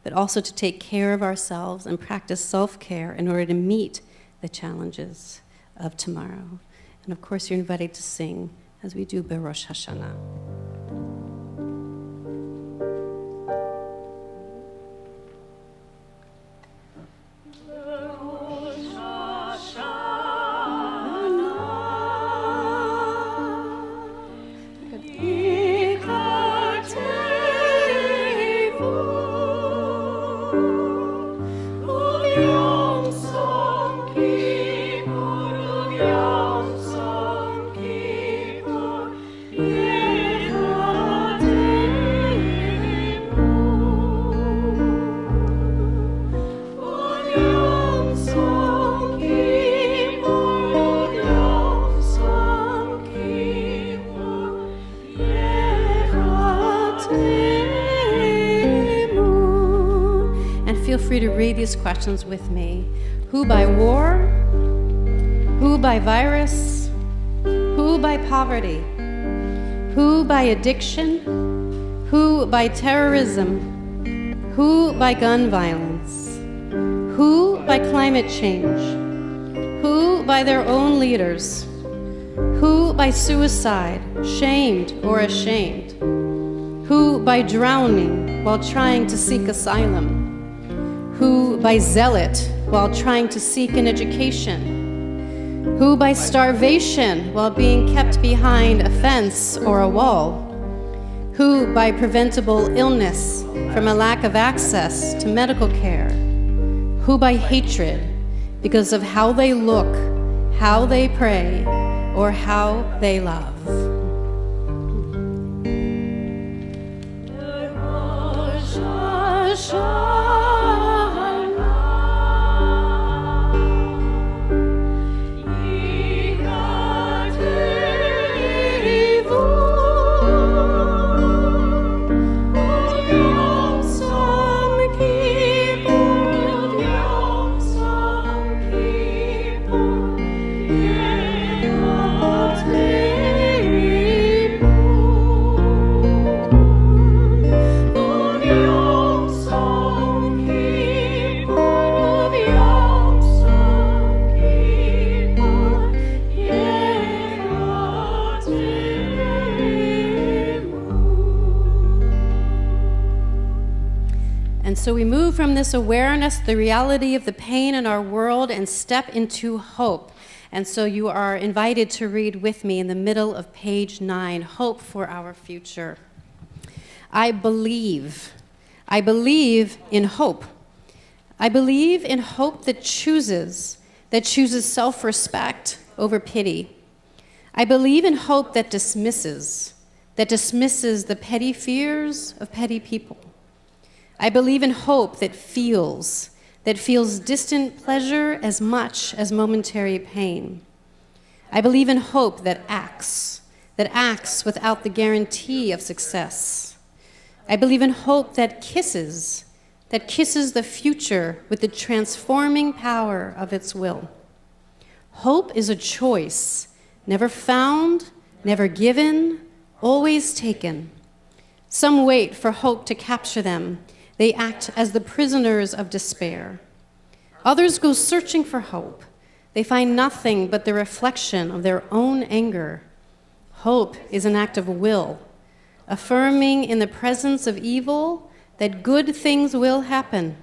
but also to take care of ourselves and practice self-care in order to meet the challenges of tomorrow. And of course, you're invited to sing as we do Rosh Hashanah. Feel free to read these questions with me. Who by war? Who by virus? Who by poverty? Who by addiction? Who by terrorism? Who by gun violence? Who by climate change? Who by their own leaders? Who by suicide, shamed or ashamed? Who by drowning while trying to seek asylum? Who by zealot while trying to seek an education? Who by starvation while being kept behind a fence or a wall? Who by preventable illness from a lack of access to medical care? Who by hatred because of how they look, how they pray, or how they love? Rosh And so we move from this awareness, the reality of the pain in our world, and step into hope. And so you are invited to read with me in the middle of page 9, Hope for Our Future. I believe in hope. I believe in hope that chooses self-respect over pity. I believe in hope that dismisses the petty fears of petty people. I believe in hope that feels distant pleasure as much as momentary pain. I believe in hope that acts without the guarantee of success. I believe in hope that kisses the future with the transforming power of its will. Hope is a choice, never found, never given, always taken. Some wait for hope to capture them. They act as the prisoners of despair. Others go searching for hope. They find nothing but the reflection of their own anger. Hope is an act of will, affirming in the presence of evil that good things will happen,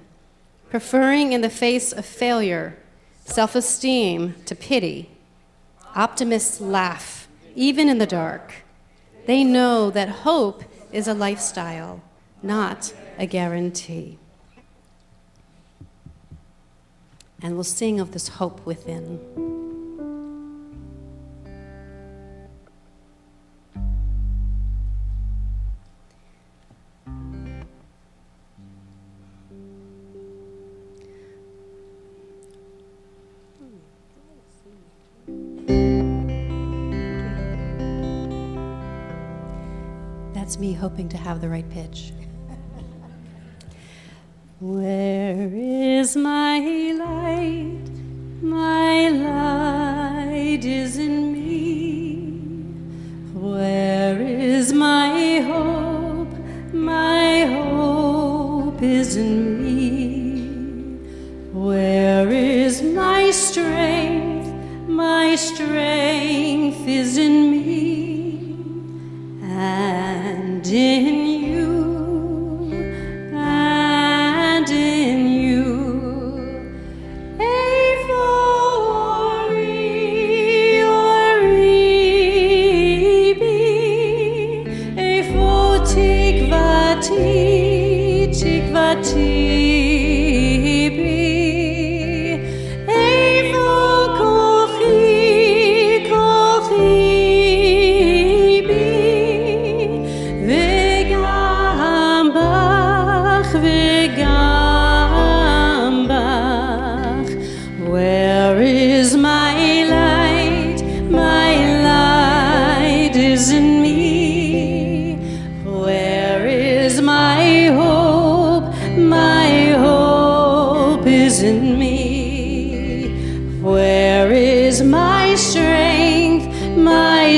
preferring in the face of failure, self-esteem to pity. Optimists laugh, even in the dark. They know that hope is a lifestyle, not a guarantee. And we'll sing of this hope within. That's me hoping to have the right pitch. Where is my light? My light is in me. Where is my hope? My hope is in me. Where is my strength? My strength is in me. And in you.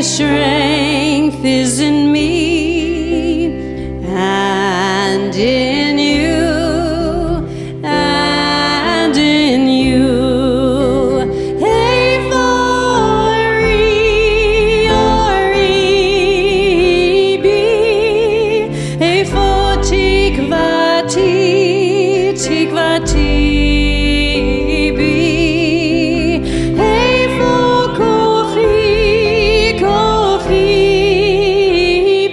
Strength is in me. תקוותי בי, איפה כוחי, כוחי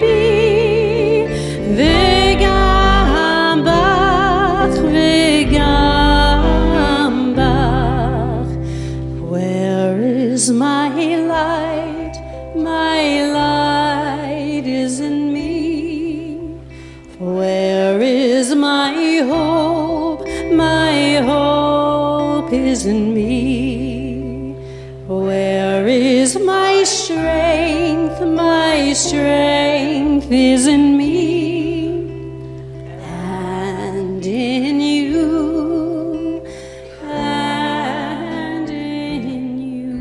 בי, וגם בך, וגם בך. Where is my light? My light is in me. Where is my hope? My hope is in me. Where is my strength? My strength is in me. And in you. And in you.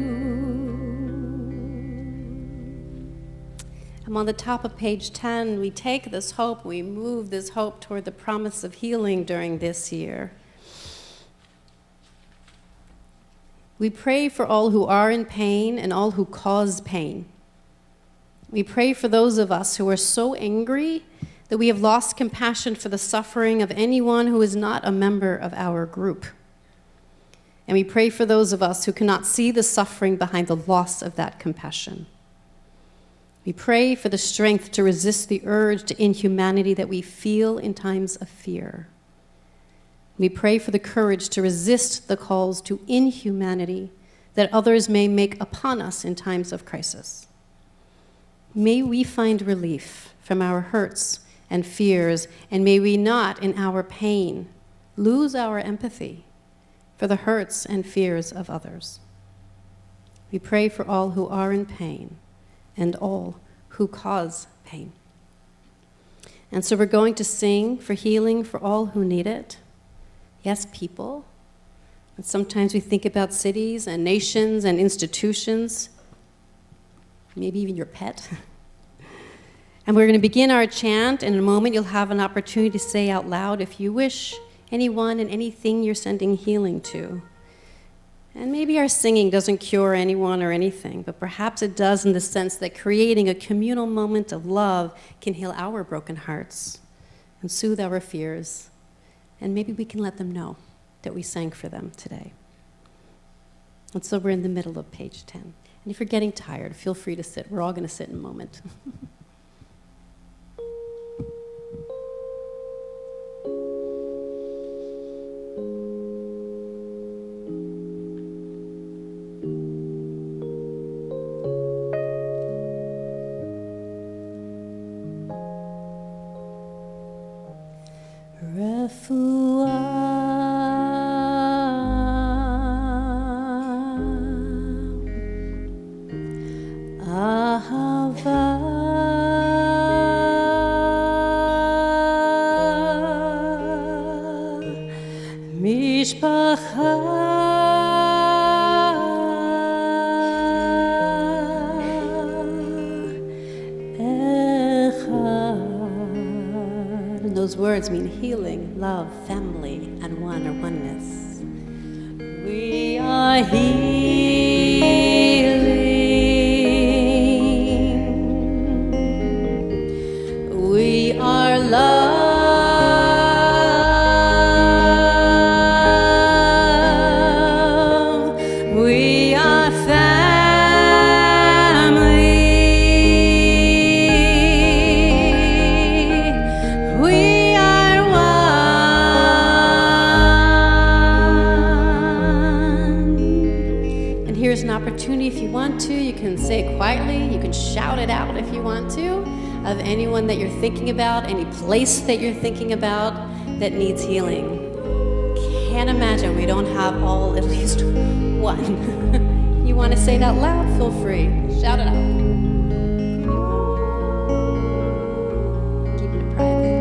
I'm on the top of page 10. We take this hope, we move this hope toward the promise of healing during this year. We pray for all who are in pain and all who cause pain. We pray for those of us who are so angry that we have lost compassion for the suffering of anyone who is not a member of our group. And we pray for those of us who cannot see the suffering behind the loss of that compassion. We pray for the strength to resist the urge to inhumanity that we feel in times of fear. We pray for the courage to resist the calls to inhumanity that others may make upon us in times of crisis. May we find relief from our hurts and fears, and may we not, in our pain, lose our empathy for the hurts and fears of others. We pray for all who are in pain and all who cause pain. And so we're going to sing for healing for all who need it. Yes, people. And sometimes we think about cities and nations and institutions, maybe even your pet. And we're going to begin our chant. In a moment, you'll have an opportunity to say out loud, if you wish, anyone and anything you're sending healing to. And maybe our singing doesn't cure anyone or anything, but perhaps it does in the sense that creating a communal moment of love can heal our broken hearts and soothe our fears. And maybe we can let them know that we sang for them today. And so we're in the middle of page 10. And if you're getting tired, feel free to sit. We're all going to sit in a moment. And those words mean healing, love, family, and one or oneness. We are healing. We are love. We are family. We are one. And here's an opportunity if you want to. You can say it quietly. You can shout it out if you want to, of anyone that you're thinking about, any place that you're thinking about that needs healing. Can't imagine we don't have all at least one. You want to say it out loud? Feel free. Shout it out. Keep it private.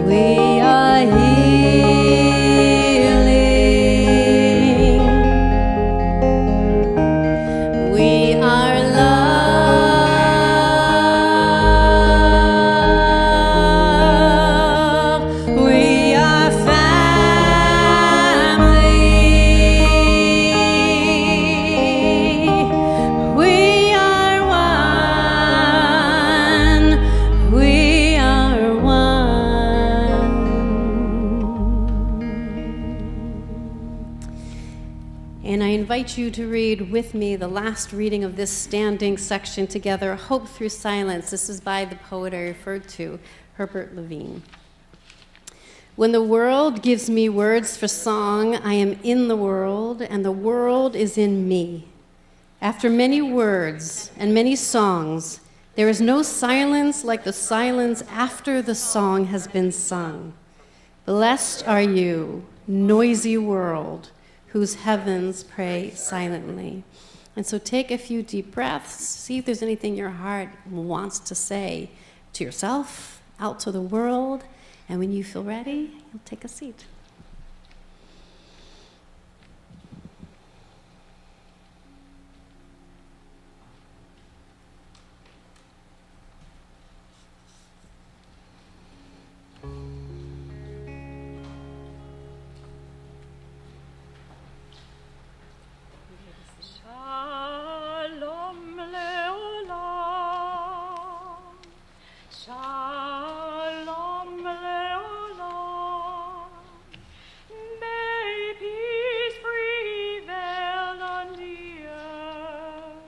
We are healing. We are love. We are family. We are one. We are one. And I invite you to read with me the last reading of this standing section together, Hope Through Silence. This is by the poet I referred to, Herbert Levine. When the world gives me words for song, I am in the world, and the world is in me. After many words and many songs, there is no silence like the silence after the song has been sung. Blessed are you, noisy world, whose heavens pray silently. And so take a few deep breaths, see if there's anything your heart wants to say to yourself, out to the world, and when you feel ready, you'll take a seat. Shalom leolam, shalom leolam. May peace prevail on the earth.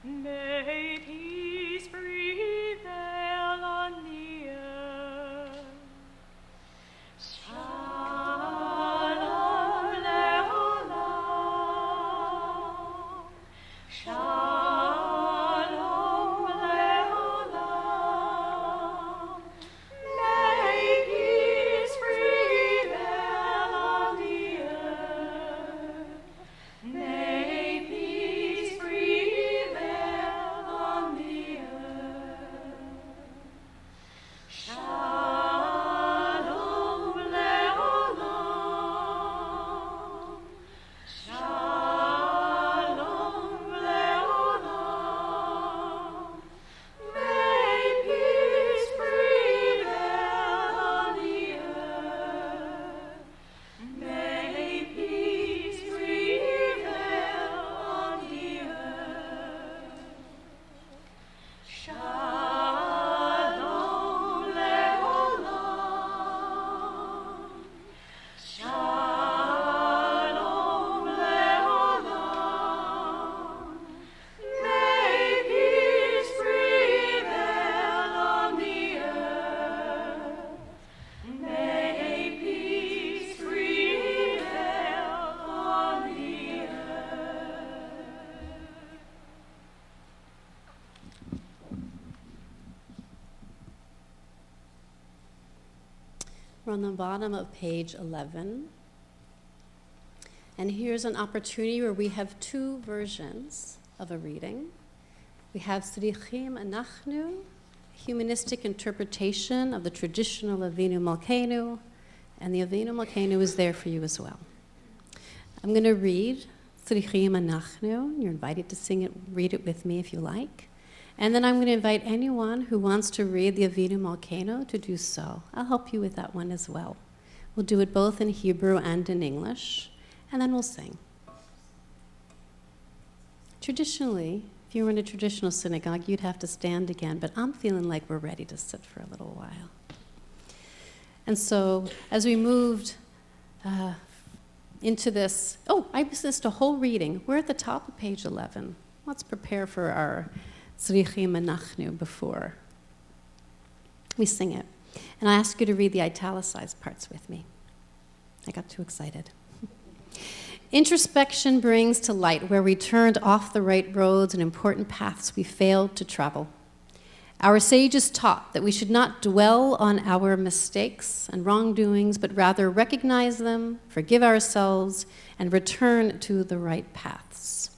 May peace prevail on the earth. Shalom leolam. Shalom leolam. May peace prevail on the earth. May peace prevail on the earth. Shalom leolam. Shalom leolam. May peace prevail on the earth. May peace prevail on the earth. Shalom leolam. Shalom leolam. May peace prevail on the earth. May peace prevail on the earth. We're on the bottom of page 11. And here's an opportunity where we have two versions of a reading. We have Tzrichim Anachnu, humanistic interpretation of the traditional Avinu Malkeinu, and the Avinu Malkeinu is there for you as well. I'm going to read Tzrichim Anachnu. You're invited to sing it, read it with me if you like. And then I'm going to invite anyone who wants to read the Avinu Malkeinu to do so. I'll help you with that one as well. We'll do it both in Hebrew and in English, and then we'll sing. Traditionally, if you were in a traditional synagogue, you'd have to stand again, but I'm feeling like we're ready to sit for a little while. And so, as we moved into this, I missed a whole reading. We're at the top of page 11. Let's prepare for our Tzrichim Anachnu before. we sing it. And I ask you to read the italicized parts with me. I got too excited. Introspection brings to light where we turned off the right roads and important paths we failed to travel. Our sages taught that we should not dwell on our mistakes and wrongdoings, but rather recognize them, forgive ourselves, and return to the right paths.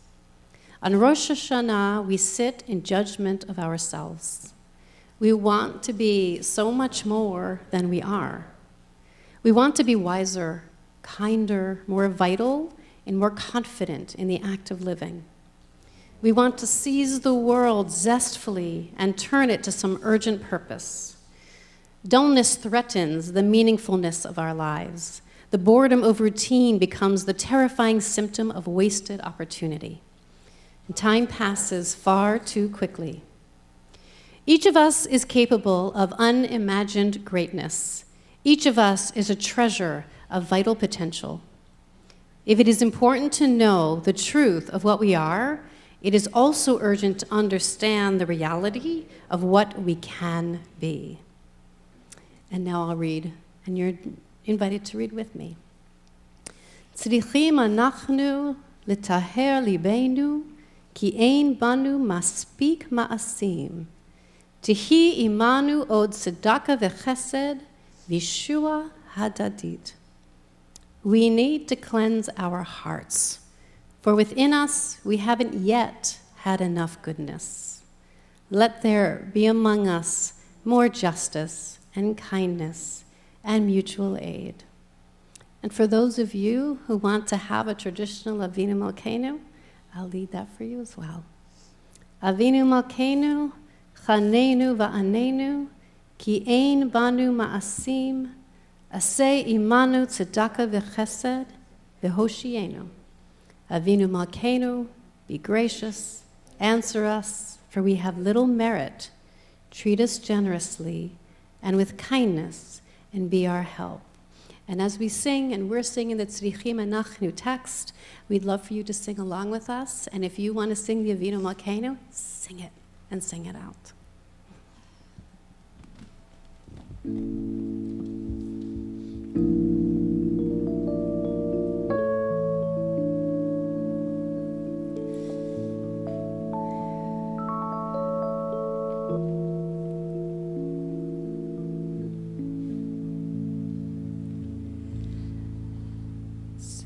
On Rosh Hashanah, we sit in judgment of ourselves. We want to be so much more than we are. We want to be wiser, kinder, more vital, and more confident in the act of living. We want to seize the world zestfully and turn it to some urgent purpose. Dullness threatens the meaningfulness of our lives. The boredom of routine becomes the terrifying symptom of wasted opportunity. And time passes far too quickly. Each of us is capable of unimagined greatness. Each of us is a treasure of vital potential. If it is important to know the truth of what we are, it is also urgent to understand the reality of what we can be. And now I'll read, and you're invited to read with me. Tzrichim anachnu litaher libeinu, ki ein banu maspik ma'asim. Tihi imanu od tzedakah v'chesed, v'yeshua hadadit. We need to cleanse our hearts, for within us we haven't yet had enough goodness. Let there be among us more justice and kindness and mutual aid. And for those of you who want to have a traditional Avinu Malkeinu, I'll lead that for you as well. Avinu Malkeinu, chanenu va'anenu, ki ein banu ma'asim, aseh imanu tzedakah v'chesed, v'hoshienu. Avinu Malkeinu, be gracious, answer us, for we have little merit. Treat us generously and with kindness, and be our help. And as we sing, and we're singing the Tzrichim Anachnu text, we'd love for you to sing along with us. And if you want to sing the Avinu Malkeinu, sing it and sing it out.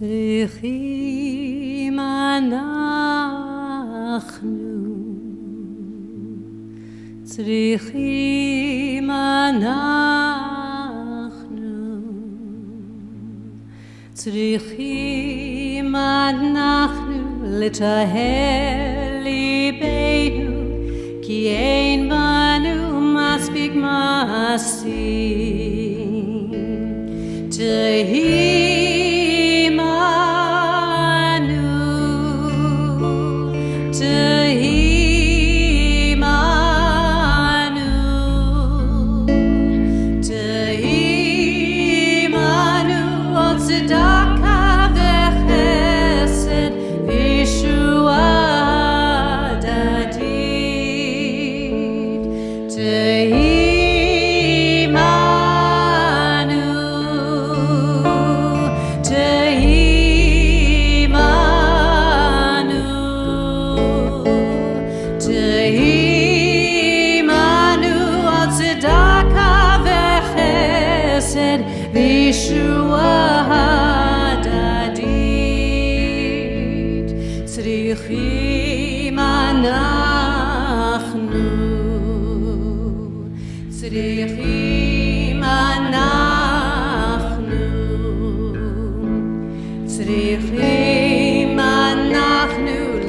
Tzrichim anachnu, tzrichim anachnu, tzrichim anachnu litaher libeinu, ki ein banu maspik ma'asim. Tehi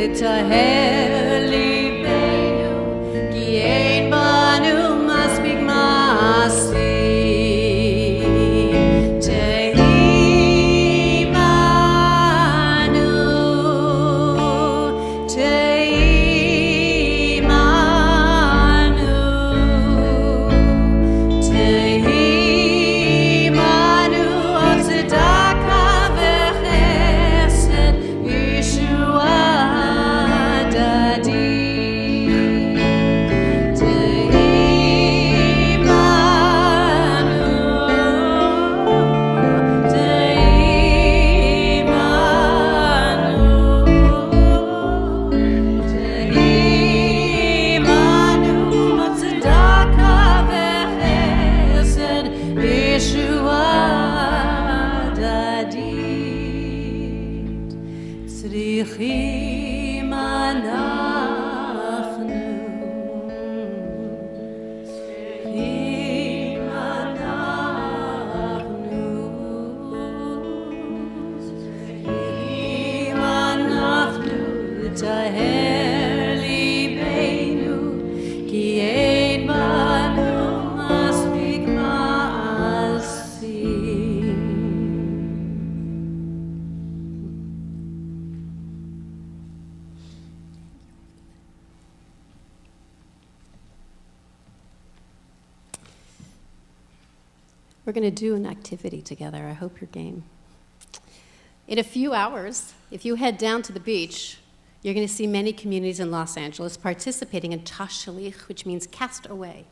litaher libeinu, ki ein banu maspik ma'asim. Tehi manu, tehi manu, tehi manu od tzedakah v'chesed, v'yeshua hadadit. We're going to do an activity together. I hope you're game. In a few hours, if you head down to the beach, you're going to see many communities in Los Angeles participating in tashlich, which means cast away.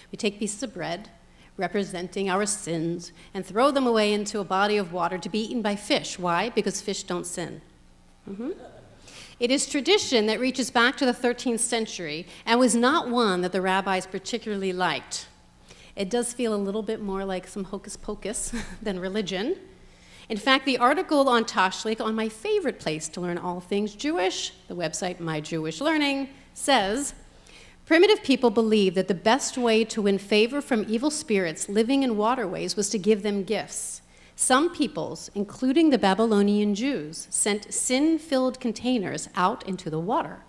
We take pieces of bread representing our sins and throw them away into a body of water to be eaten by fish. Why? Because fish don't sin. It is tradition that reaches back to the 13th century and was not one that the rabbis particularly liked. It does feel a little bit more like some hocus pocus than religion. In fact, the article on tashlich on my favorite place to learn all things Jewish, the website My Jewish Learning, says, primitive people believed that the best way to win favor from evil spirits living in waterways was to give them gifts. Some peoples, including the Babylonian Jews, sent sin-filled containers out into the water.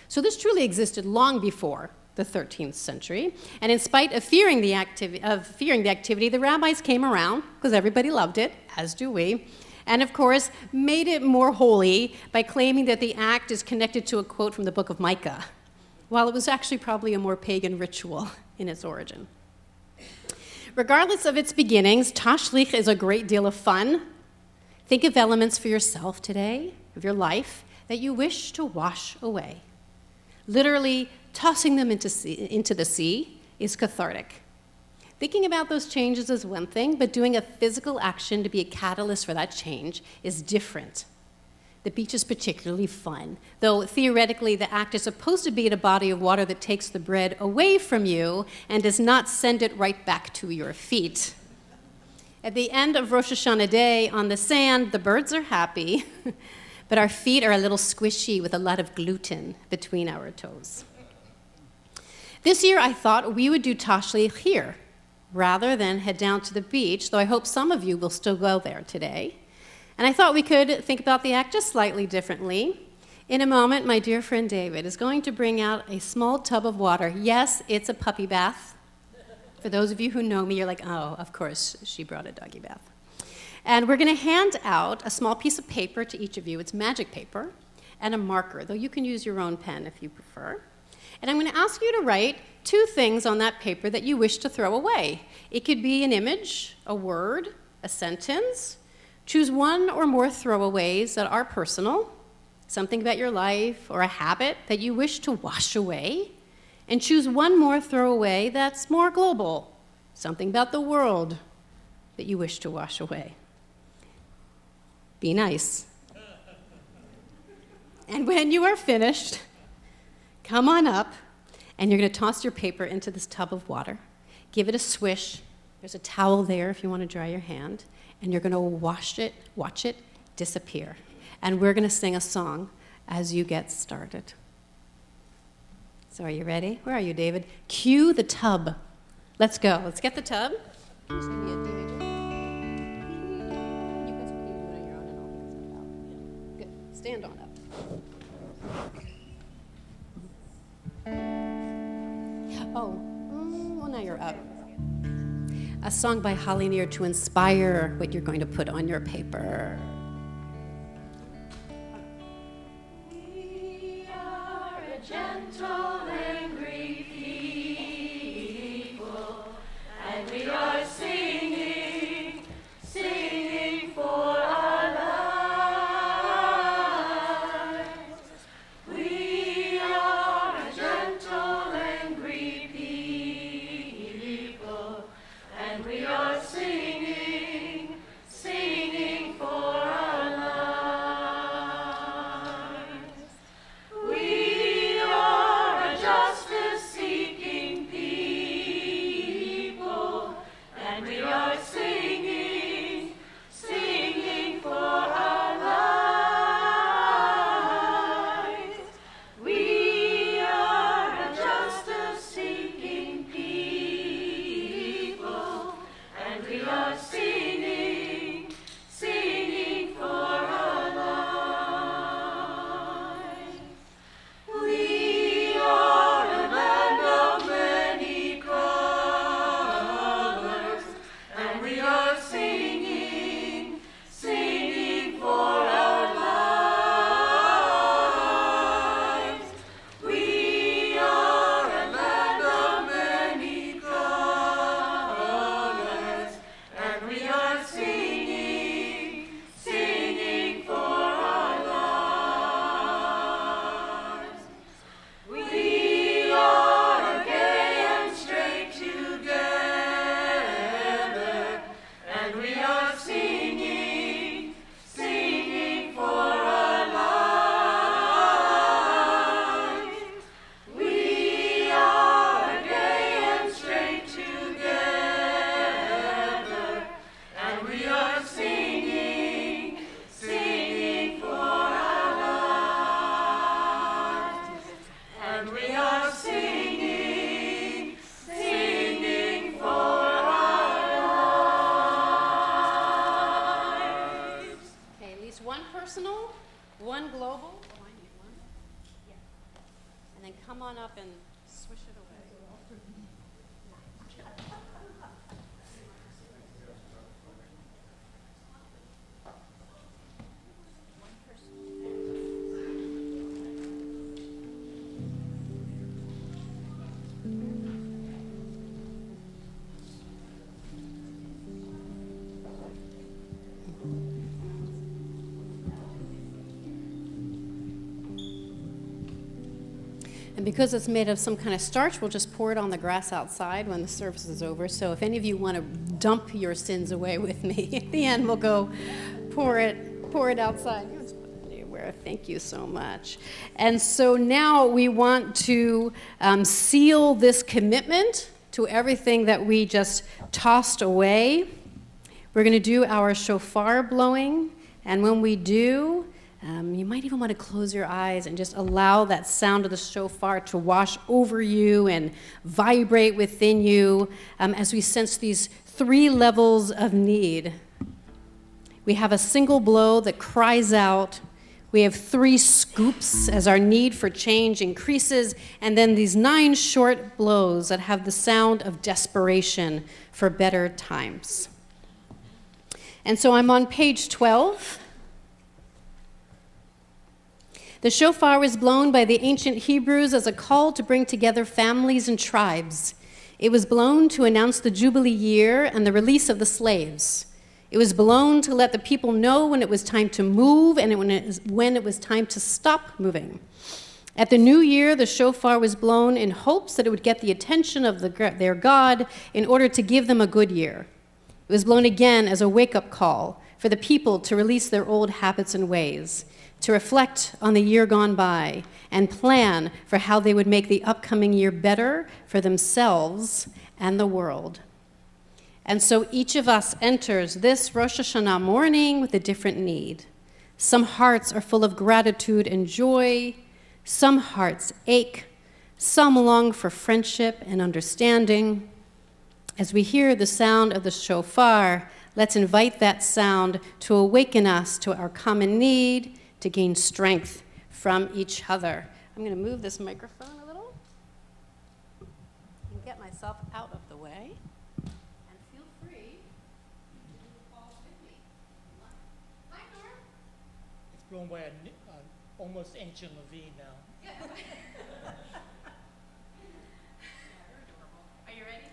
So this truly existed long before the 13th century, and in spite of fearing the activity, the rabbis came around, because everybody loved it, as do we, and of course made it more holy by claiming that the act is connected to a quote from the book of Micah, while it was actually probably a more pagan ritual in its origin. Regardless of its beginnings, tashlich is a great deal of fun. Think of elements for yourself today, of your life, that you wish to wash away. Literally, tossing them into the sea is cathartic. Thinking about those changes is one thing, but doing a physical action to be a catalyst for that change is different. The beach is particularly fun, though theoretically the act is supposed to be in a body of water that takes the bread away from you and does not send it right back to your feet. At the end of Rosh Hashanah day on the sand, the birds are happy, but our feet are a little squishy with a lot of gluten between our toes. This year I thought we would do tashlich here, rather than head down to the beach, though I hope some of you will still go there today. And I thought we could think about the act just slightly differently. In a moment, my dear friend David is going to bring out a small tub of water. Yes, it's a puppy bath. For those of you who know me, you're like, oh, of course, she brought a doggy bath. And we're going to hand out a small piece of paper to each of you. It's magic paper and a marker, though you can use your own pen if you prefer. And I'm going to ask you to write 2 things on that paper that you wish to throw away. It could be an image, a word, a sentence. Choose 1 or more throwaways that are personal, something about your life or a habit that you wish to wash away, and choose 1 more throwaway that's more global, something about the world that you wish to wash away. Be nice. And when you are finished, come on up, and you're going to toss your paper into this tub of water. Give it a swish. There's a towel there if you want to dry your hand. And you're going to watch it disappear. And we're going to sing a song as you get started. So are you ready? Where are you, David? Cue the tub. Let's go. Let's get the tub. Just give me a D major. You guys can do it on your own and I'll get stuff out. Good. Stand on up. Oh, well, now you're up. A song by Holly Near to inspire what you're going to put on your paper. We are a gentle, angry people, and we are singing, singing for our lives. We are a gentle, angry people, and we are singing, singing for our One global. Oh, I need one. Yeah. And then come on up and swish it away. And because it's made of some kind of starch, we'll just pour it on the grass outside when the service is over. So if any of you want to dump your sins away with me, at the end we'll go pour it outside. You just put it anywhere. Thank you so much. And so now we want to seal this commitment to everything that we just tossed away. We're going to do our shofar blowing, and when we do, you might even want to close your eyes and just allow that sound of the shofar to wash over you and vibrate within you as we sense these 3 levels of need. We have a single blow that cries out. We have 3 scoops as our need for change increases, and then these 9 short blows that have the sound of desperation for better times. And so I'm on page 12. The shofar was blown by the ancient Hebrews as a call to bring together families and tribes. It was blown to announce the Jubilee year and the release of the slaves. It was blown to let the people know when it was time to move and when it was time to stop moving. At the new year, the shofar was blown in hopes that it would get the attention of their God in order to give them a good year. It was blown again as a wake-up call for the people to release their old habits and ways, to reflect on the year gone by and plan for how they would make the upcoming year better for themselves and the world. And so each of us enters this Rosh Hashanah morning with a different need. Some hearts are full of gratitude and joy. Some hearts ache. Some long for friendship and understanding. As we hear the sound of the shofar, let's invite that sound to awaken us to our common need, to gain strength from each other. I'm going to move this microphone a little and get myself out of the way. And feel free to fall with me. Hi, Norm. It's blown by an almost ancient Levine now. Are you ready?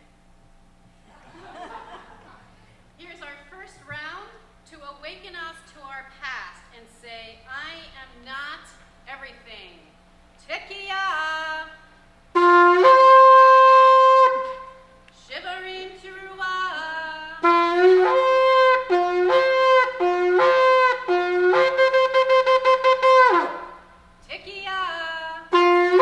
Here's our first round to awaken us to our past and say, I am not everything. Tekiah. Shivarim Tekiah.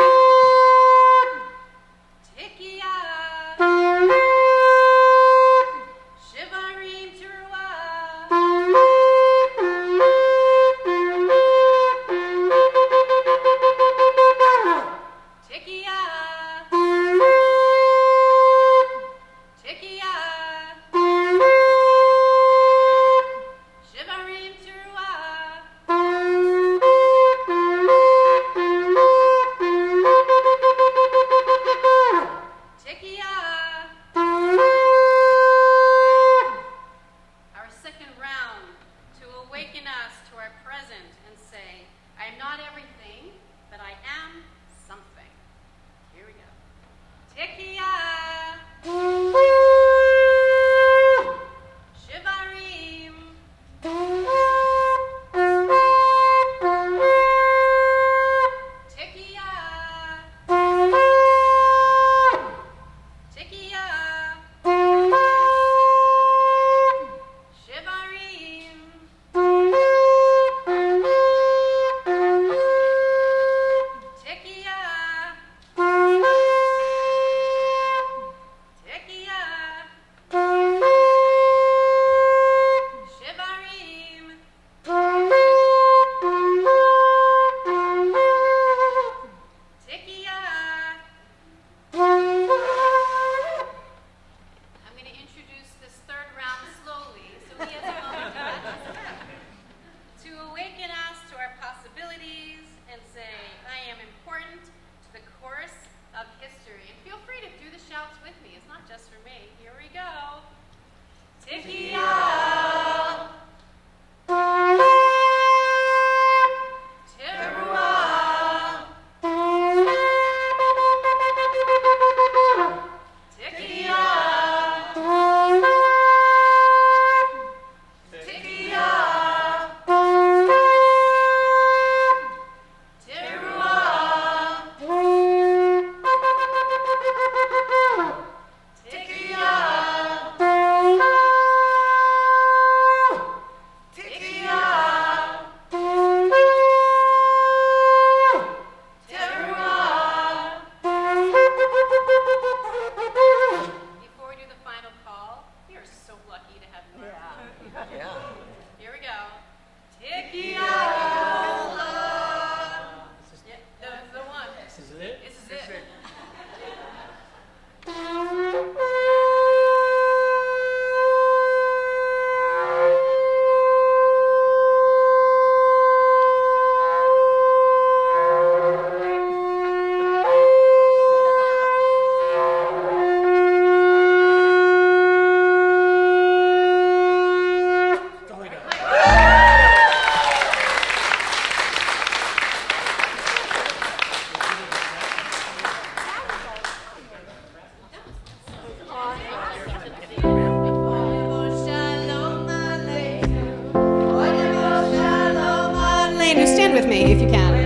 with me if you can.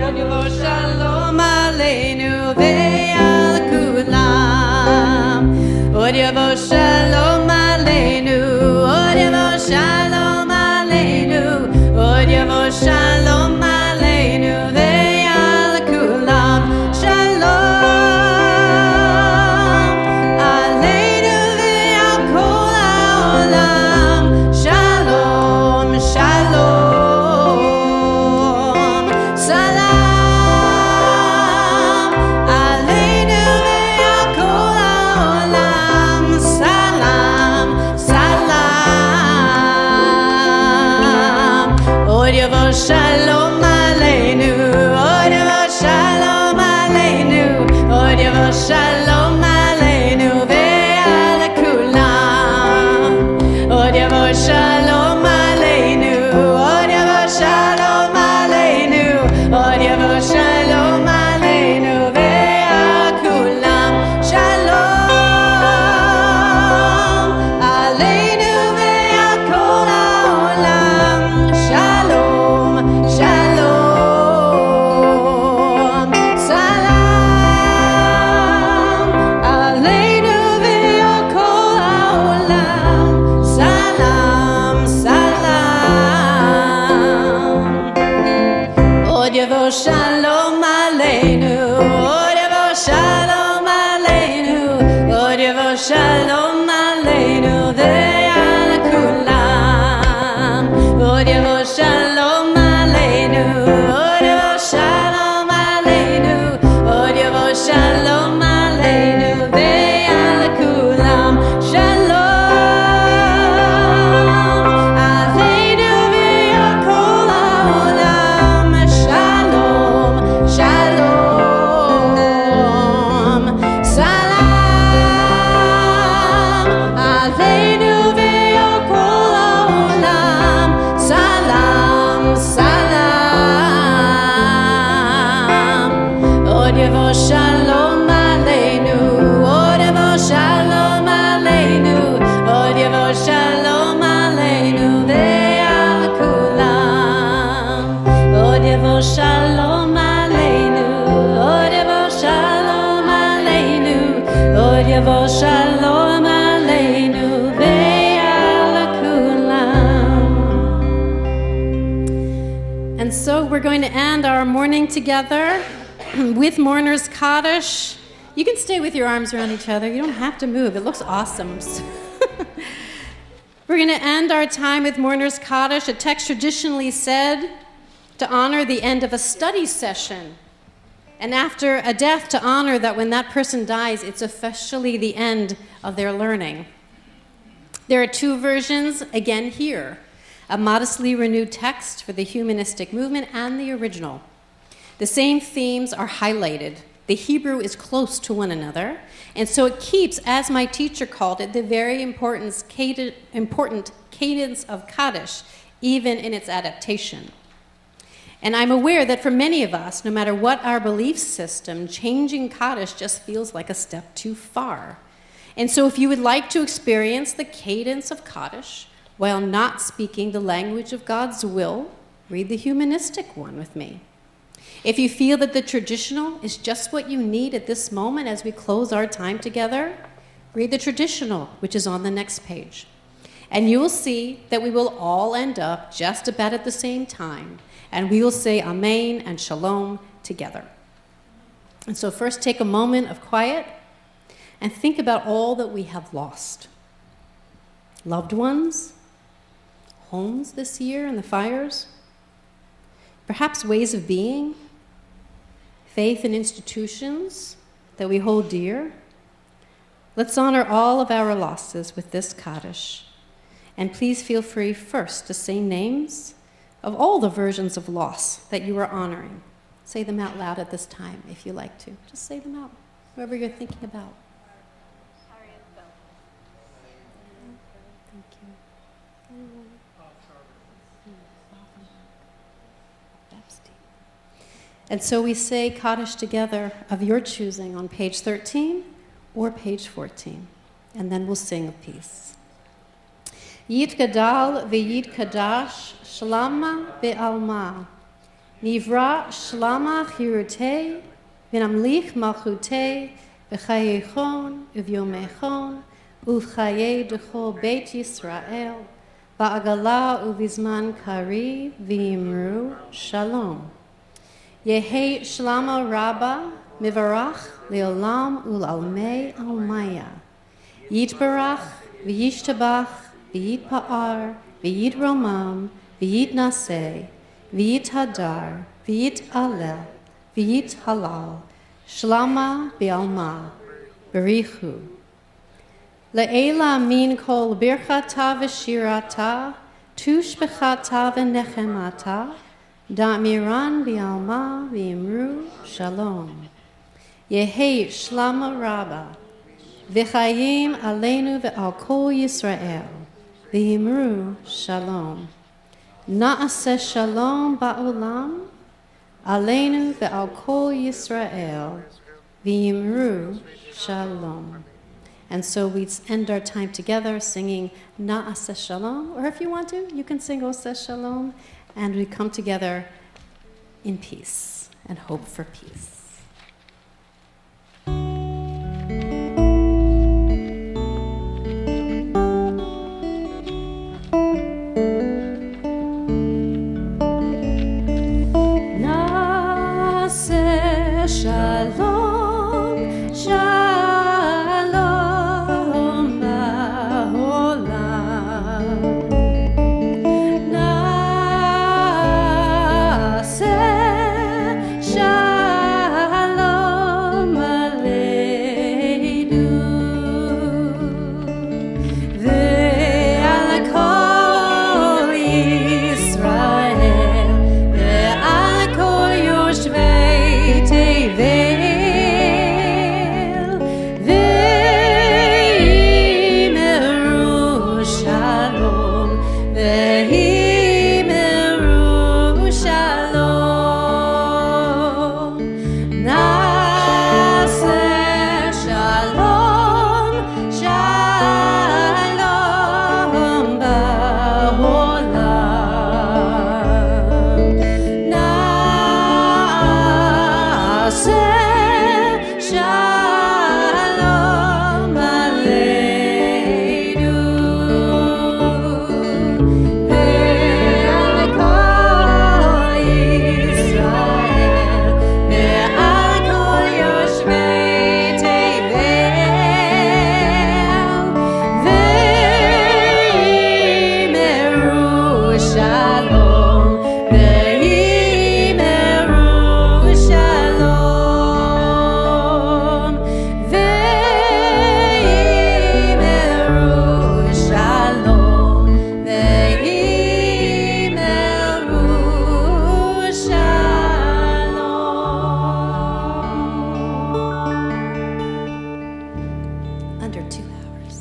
Shalom aleinu ve'al kulam. Od yavo shalom aleinu. Od yavo shalom aleinu. Od yavo shalom aleinu ve'al kulam. Shalom aleinu ve'al kol ha'olam. Shalom, shalom. Salam aleinu ve'al kol ha'olam. Salam, salam. Od yavo shalom aleinu. Od yavo shalom aleinu. Od yavo shalom aleinu ve'al kulam. Od yavo shalom aleinu. Od yavo shalom aleinu. Od yavo shalom aleinu ve'al kulam. Shalom aleinu ve'al kol ha'olam. Shalom, shalom. Salam aleinu ve'al kol ha'olam. Salam, salam. Od yavo shalom aleinu. Od yavo shalom aleinu. Od yavo shalom aleinu ve'al kulam. Od yavo shalom aleinu. Od yavo shalom aleinu. Od yavo shalom aleinu ve'al kulam. Shalom aleinu ve'al kol ha'olam. Shalom, shalom. Salam aleinu ve'al kol ha'olam. Salam, salam. Od yavo shalom aleinu. Od yavo shalom aleinu. Od yavo shalom aleinu ve'al kulam. Od yavo shalom aleinu. Od yavo shalom aleinu. Od yavo shalom aleinu ve'al kulam. And so we're going to end our morning together with Mourner's Kaddish. You can stay with your arms around each other. You don't have to move. It looks awesome. We're going to end our time with Mourner's Kaddish, a text traditionally said to honor the end of a study session. And after a death, to honor that when that person dies, it's officially the end of their learning. There are two versions, again here, a modestly renewed text for the humanistic movement and the original. The same themes are highlighted. The Hebrew is close to one another, and so it keeps, as my teacher called it, the very important cadence of Kaddish, even in its adaptation. And I'm aware that for many of us, no matter what our belief system, changing Kaddish just feels like a step too far. And so if you would like to experience the cadence of Kaddish while not speaking the language of God's will, read the humanistic one with me. If you feel that the traditional is just what you need at this moment as we close our time together, read the traditional, which is on the next page. And you will see that we will all end up just about at the same time, and we will say Amen and Shalom together. And so first take a moment of quiet and think about all that we have lost. Loved ones, homes this year in the fires, perhaps ways of being, faith in institutions that we hold dear. Let's honor all of our losses with this Kaddish. And please feel free first to say names of all the versions of loss that you are honoring. Say them out loud at this time if you like to. Just say them out, whoever you're thinking about. Thank you. And so we say Kaddish together of your choosing on page 13 or page 14. And then we'll sing of peace. Yit gadal v'yit kadash shlama be'alma. Nivra shlama chirute, v'namlich malchute, v'chayechon, uvyomechon, uvchaye dechol beit Yisrael, ba'agala uvizman kari, v'imru shalom. Yehe shlama rabba, mivarach leolam ulalmei almaya. Yitbarach, v'yishtabach, v'yitpa'ar, v'yitromam, v'yitnaseh, v'yithadar, v'yitalel, v'yithalal, shlama b'alma, berichu. Le'ela min kol birchata v'shirata, tushbechata v'nechemata, da'miran b'alma v'imru shalom. Yehi shlama rabba, v'chayim aleinu v'al kol Yisrael, v'imru shalom. Na'aseh shalom ba'olam, aleinu v'al kol Yisrael, v'imru shalom. And so we end our time together singing Na'aseh shalom, or if you want to, you can sing Oseh shalom, and we come together in peace and hope for peace. Na'aseh shalom, shalom ba'olam. Na'aseh shalom aleinu ve'al kol Yisrael ve'al kol yoshvei tevel ve'imeru shalom ve'imeru shalom. Na'aseh shalom, shalom ba'olam. Na'aseh shalom aleinu ve'al kol Yisrael ve'al kol yoshvei tevel ve'imeru shalom ve'imeru shalom ve'imeru shalom ve'imeru shalom. Under 2 hours.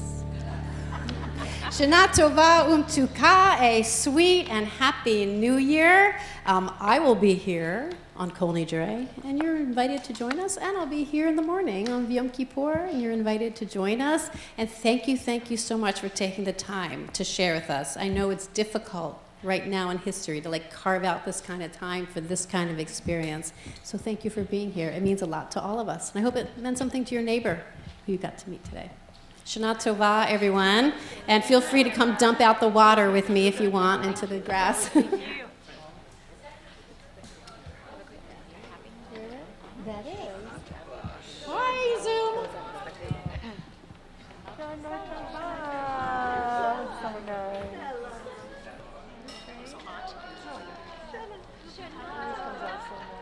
Shana Tova Umtuka, a sweet and happy new year. I will be here on Kol Nidre, and you're invited to join us, and I'll be here in the morning on Yom Kippur, and you're invited to join us. And thank you so much for taking the time to share with us. I know it's difficult right now in history to carve out this kind of time for this kind of experience. So thank you for being here. It means a lot to all of us, and I hope it meant something to your neighbor who you got to meet today. Shana Tova, everyone, and feel free to come dump out the water with me if you want into the grass. That is. Hi, Zoom.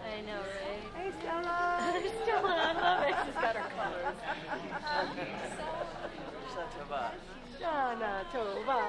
I know, right? Hey, Stella. Stella, I love it. She's got her colors. Shana Tova.